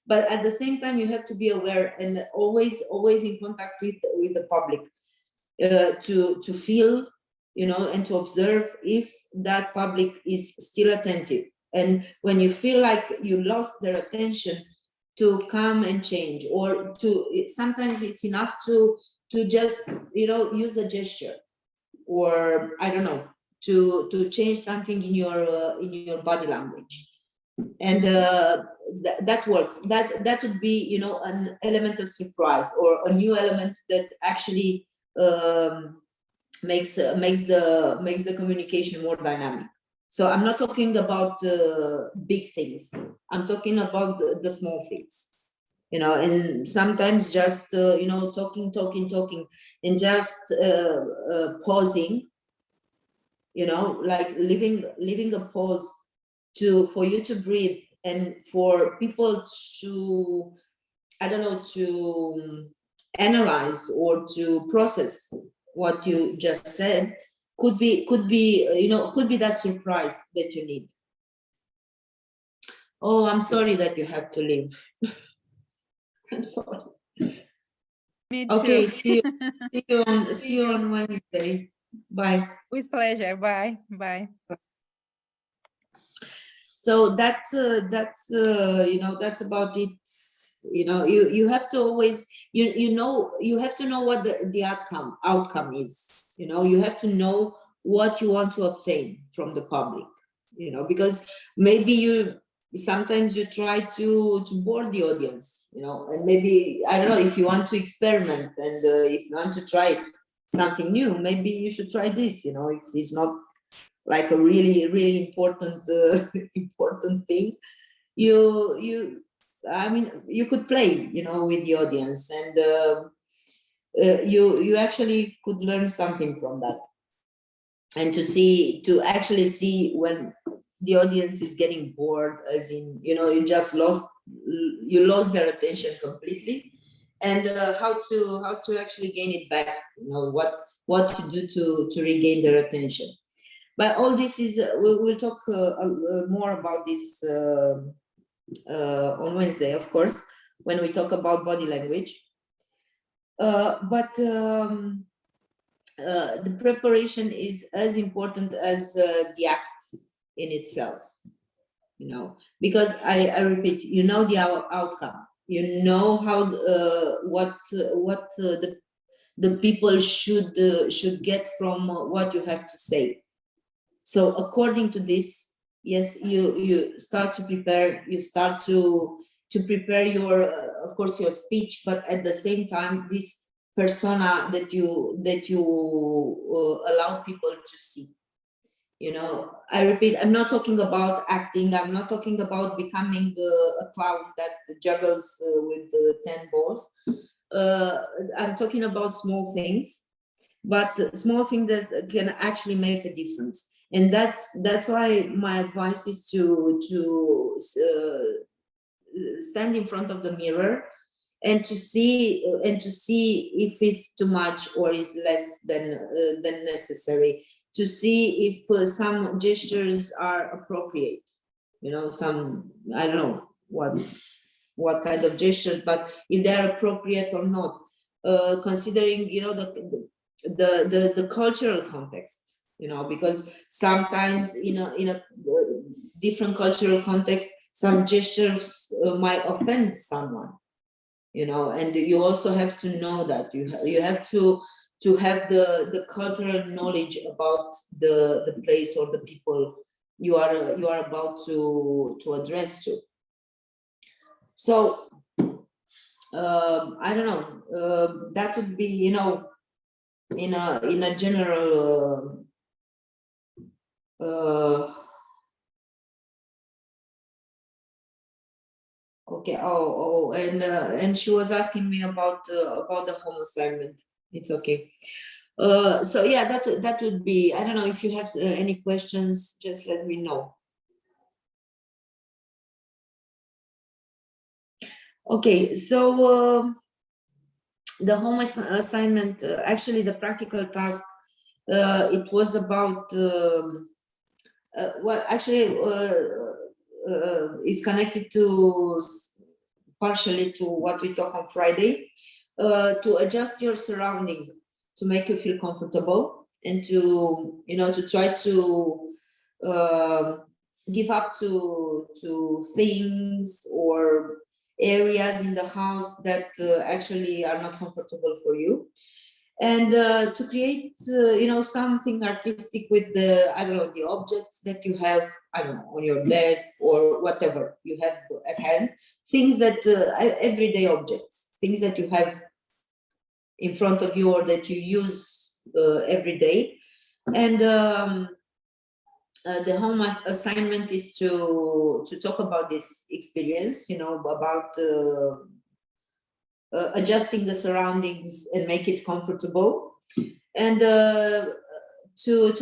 But at the same time, you have to be aware and always in contact with the public, to feel, you know, and to observe if that public is still attentive. And when you feel like you lost their attention, to come and change, or to, sometimes it's enough to just, you know, use a gesture, or I don't know, to change something in your body language. And that works. That would be, you know, an element of surprise, or a new element that actually makes the communication more dynamic. So I'm not talking about big things. I'm talking about the small things, you know, and sometimes just, you know, talking, and just pausing, you know, like leaving a pause for you to breathe, and for people to, I don't know, to analyze or to process what you just said. Could be, you know, could be that surprise that you need. Oh, I'm sorry that you have to leave. I'm sorry. Me too. Okay, see you on Wednesday. Bye. With pleasure. Bye. Bye. So that's you know, that's about it. You know, you have to always, you know, you have to know what the outcome is. You know, you have to know what you want to obtain from the public, you know, because maybe sometimes you try to bore the audience, you know, and maybe, I don't know, if you want to experiment, and if you want to try something new, maybe you should try this, you know, if it's not like a really important important thing, I mean, you could play, you know, with the audience, and you actually could learn something from that, and to actually see when the audience is getting bored, as in, you know, you lost their attention completely, and how to actually gain it back, you know, what to do to regain their attention. But all this is, we'll talk more about this on Wednesday, of course, when we talk about body language. But the preparation is as important as the act in itself, you know, because I repeat, you know, the outcome, you know, how what the people should get from what you have to say. So according to this, yes, you start to prepare, you start to prepare your, of course, your speech, but at the same time, this persona that you allow people to see. You know, I repeat, I'm not talking about acting. I'm not talking about becoming a clown that juggles with 10 balls. I'm talking about small things, but small things that can actually make a difference. And that's why my advice is to stand in front of the mirror and to see if it's too much or is less than necessary, to see if some gestures are appropriate, you know, some, I don't know what kind of gestures, but if they're appropriate or not, considering, you know, the cultural context, you know, because sometimes in a different cultural context, some gestures might offend someone, you know, and you also have to know that you have to have the cultural knowledge about the place or the people you are about to address to. So I don't know, that would be, you know, in a general okay. And she was asking me about the home assignment. It's okay. So yeah, that would be, I don't know, if you have any questions, just let me know. Okay, so the home assignment, actually the practical task, it was about, well, actually it's connected to partially to what we talk on Friday, to adjust your surrounding to make you feel comfortable and to, you know, to try to give up to things or areas in the house that actually are not comfortable for you, and to create you know, something artistic with the, I don't know, the objects that you have, I don't know, on your desk or whatever you have at hand, things that everyday objects, things that you have in front of you or that you use every day. And the home assignment is to talk about this experience, you know, about adjusting the surroundings and make it comfortable, and to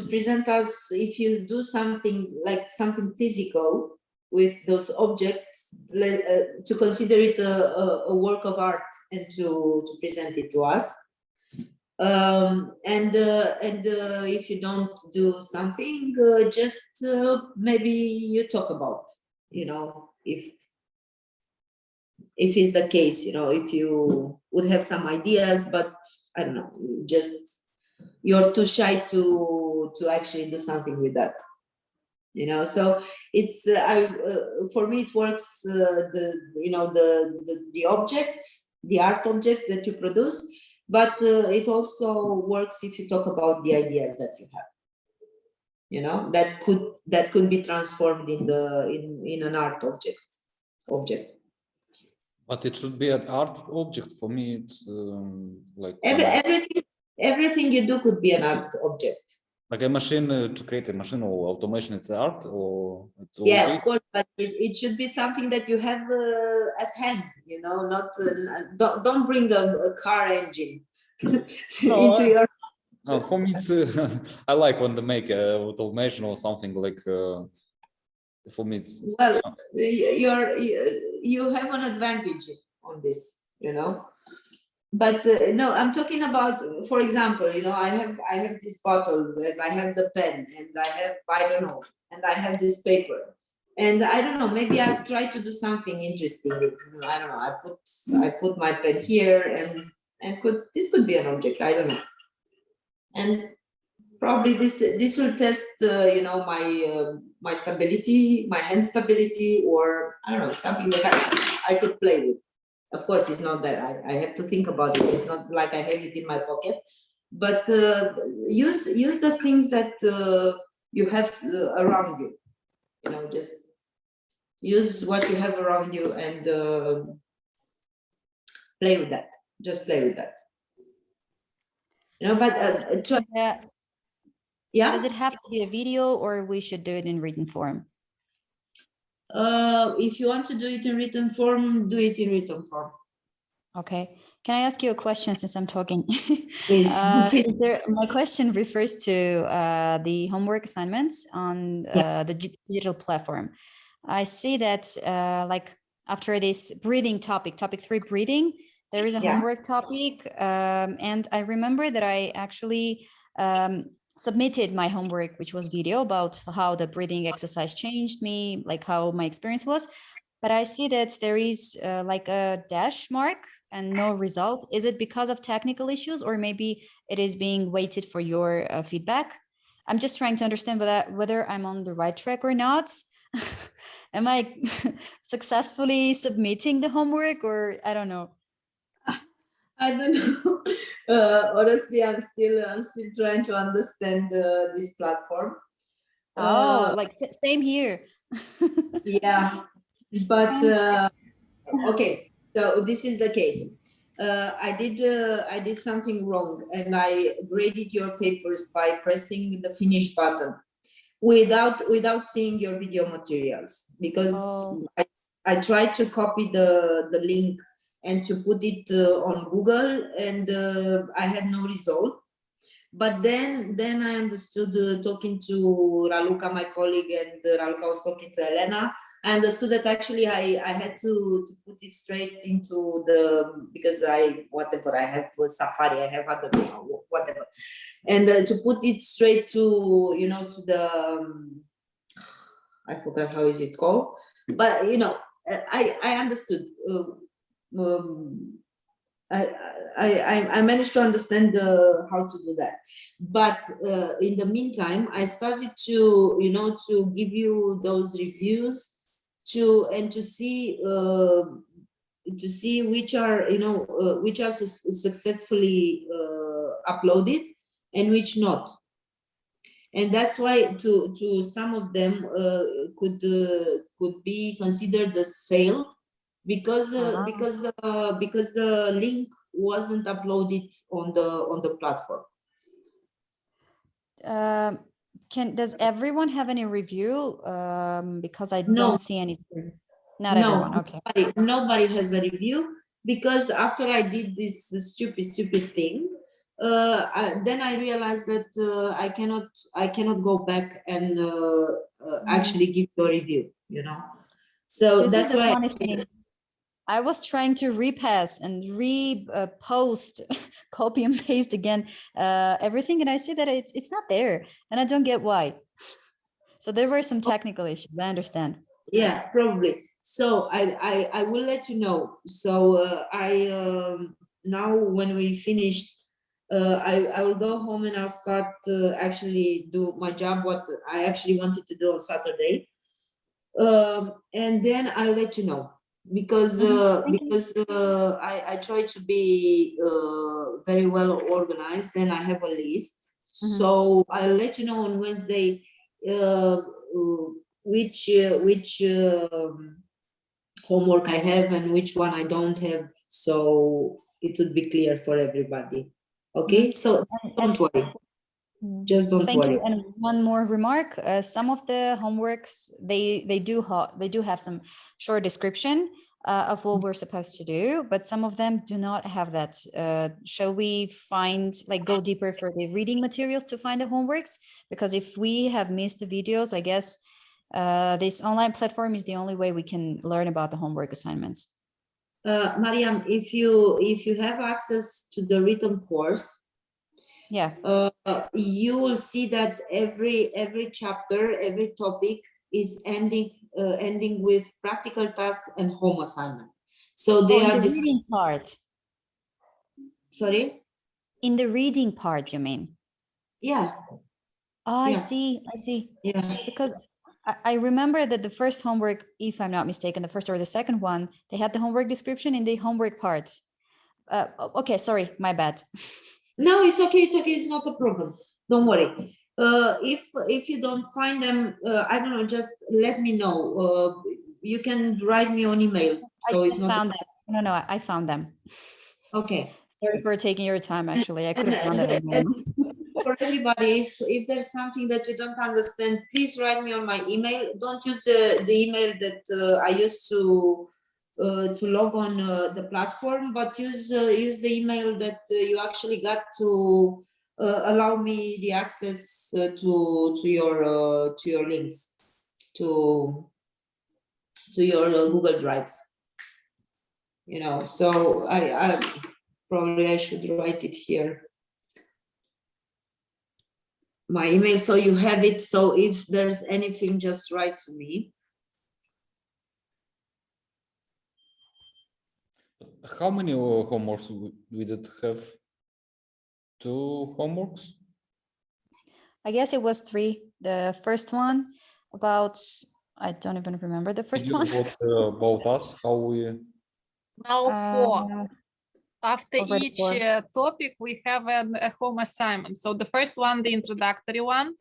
present us, if you do something like something physical with those objects, to consider it a work of art and to present it to us. And if you don't do something, just maybe you talk about, you know, if it's the case, you know, if you would have some ideas, but I don't know, just you're too shy to actually do something with that, you know. So it's for me it works, you know, the object, the art object that you produce, but it also works if you talk about the ideas that you have, you know, that could be transformed in an art object. But it should be an art object. For me, it's like everything you do could be an art object. like a machine, to create a machine or automation. It's art, or it's Yeah, okay? of course, but it should be something that you have at hand, you know, not don't bring a car engine into your. For me, it's I like when they make automation or something like. For me, it's Well, you have an advantage on this, you know. But no, I'm talking about, for example, you know, I have this bottle, and I have the pen, and I have, I don't know, and I have this paper, and I don't know, maybe I try to do something interesting. I don't know. I put my pen here, and this could be an object. I don't know, and probably this will test, you know, my stability, my hand stability, or I don't know, something that I could play with. Of course, it's not that I have to think about it. It's not like I have it in my pocket, but use the things that you have around you. You know, just use what you have around you and play with that. Just play with that. You know, but yeah. Does it have to be a video, or we should do it in written form? If you want to do it in written form, do it in written form. Okay. Can I ask you a question since I'm talking? Please. My question refers to the homework assignments on the digital platform. I see that like after this breathing topic 3, breathing, there is a homework topic. And I remember that I actually submitted my homework, which was video, about how the breathing exercise changed me, like how my experience was. But I see that there is like a dash mark and no result. Is it because of technical issues, or maybe it is being waited for your feedback? I'm just trying to understand whether I'm on the right track or not. Am I successfully submitting the homework, or I don't know? I don't know. Honestly, I'm still trying to understand this platform. Oh, like same here. Yeah, but okay. So this is the case. I did something wrong, and I graded your papers by pressing the finish button without seeing your video materials, because I tried to copy the link and to put it on Google, and I had no result. But then I understood, talking to Raluca, my colleague, and Raluca was talking to Elena, I understood that actually I had to put it straight into the, because I have Safari, I have other, whatever. And to put it straight to, you know, to the, I forgot how is it called, but you know, I understood. I managed to understand how to do that. But in the meantime, I started to, you know, to give you those reviews to see which are, you know, which are successfully uploaded and which not. And that's why to some of them could be considered as failed because the link wasn't uploaded on the platform. Does everyone have any review? Because I No. don't see any. Not No, everyone. Okay. nobody has a review, because after I did this stupid thing, then I realized that I cannot go back and actually give you a review, you know. So This that's is the why funny thing. I was trying to repass and repost, copy and paste again everything, and I see that it's not there, and I don't get why. So there were some technical issues. I understand. Yeah, probably. So I will let you know. So now when we finished, I will go home and I'll start actually do my job, what I actually wanted to do on Saturday, and then I'll let you know, because I try to be very well organized, and I have a list. So I'll let you know on Wednesday which homework I have and which one I don't have, so it would be clear for everybody. Okay, so don't worry. Just don't Thank worry. you. And one more remark: some of the homeworks they do have some short description of what we're supposed to do, but some of them do not have that. Shall we go deeper for the reading materials to find the homeworks? Because if we have missed the videos, I guess this online platform is the only way we can learn about the homework assignments. Mariam, if you have access to the written course, yeah, you will see that every chapter, every topic is ending with practical task and home assignment. So they are the reading part. Sorry? In the reading part, you mean? Yeah. Oh, I see. Yeah. Because I remember that the first homework, if I'm not mistaken, the first or the second one, they had the homework description in the homework parts. Okay, sorry, my bad. No, it's okay. It's not a problem. Don't worry. If you don't find them, I don't know, just let me know. You can write me on email. So I it's not found them. No, I found them. Okay. Sorry for taking your time, actually. I could have found it. For everybody, if there's something that you don't understand, please write me on my email. Don't use the email that I used to log on the platform, but use the email that you actually got to allow me the access to your links, to your Google Drives. You know, so I probably I should write it here. My email, so you have it. So if there's anything, just write to me. How many homeworks we did have? 2 homeworks? I guess it was 3. The first one about, I don't even remember the first one. About us, how we... Now 4. After each topic, we have a home assignment. So the first one, the introductory one.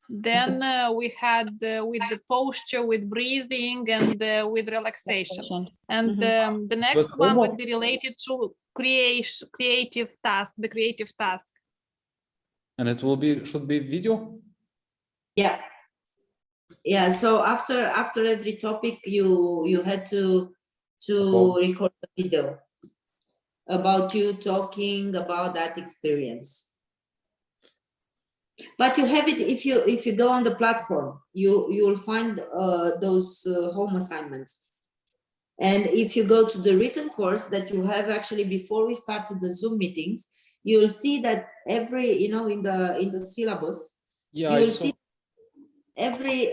Then we had with the posture, with breathing, and with relaxation. And the next one would be related to creative task, the creative task. And it should be video? Yeah. Yeah, so after every topic, you had to record a video about you talking about that experience. But you have it if you go on the platform, you will find those home assignments. And if you go to the written course that you have actually before we started the Zoom meetings, you will see that every, you know, in the syllabus, Yeah, you I will saw. see every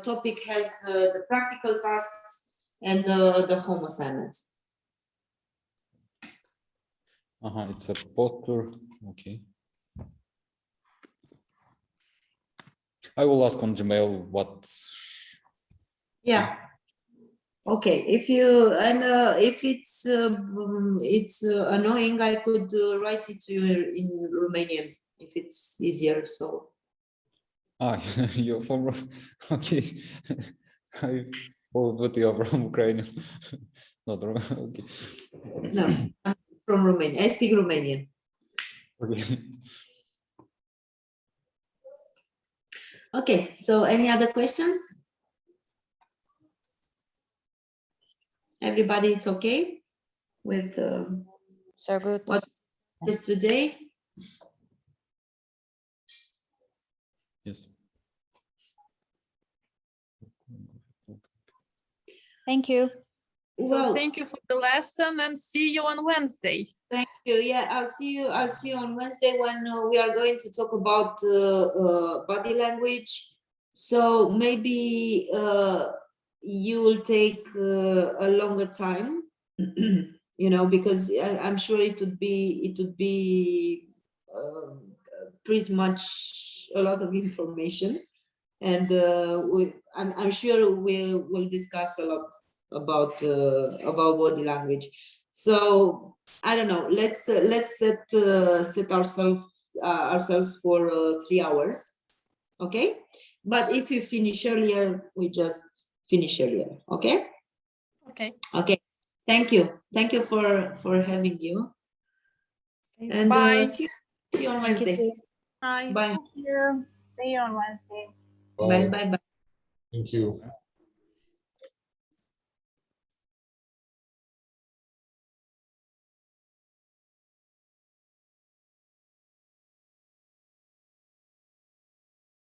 topic has the practical tasks and the home assignments. It's a Potter. Okay. I will ask on Gmail what. Yeah. Okay. If you if it's annoying, I could write it to you in Romanian if it's easier. So. You're from. Okay. I forgot you're from Ukraine. Not okay. No, I'm from Romania. I speak Romanian. Okay. Okay. So, any other questions? Everybody, it's okay with So good. what is today? Yes. Thank you. Well, So thank you for the lesson and see you on Wednesday. thank you. Yeah, I'll see you on Wednesday when we are going to talk about body language. So maybe you will take a longer time, you know, because I'm sure it would be pretty much a lot of information, and I'm sure we'll discuss a lot about body language. So I don't know. Let's set ourselves for 3 hours, okay? But if we finish earlier, we just finish earlier, okay? Okay. Okay. Thank you for having you. Okay. And Bye. see you on Wednesday. Bye. Bye. Thank you. See you on Wednesday. Bye. Bye. Bye. Thank you.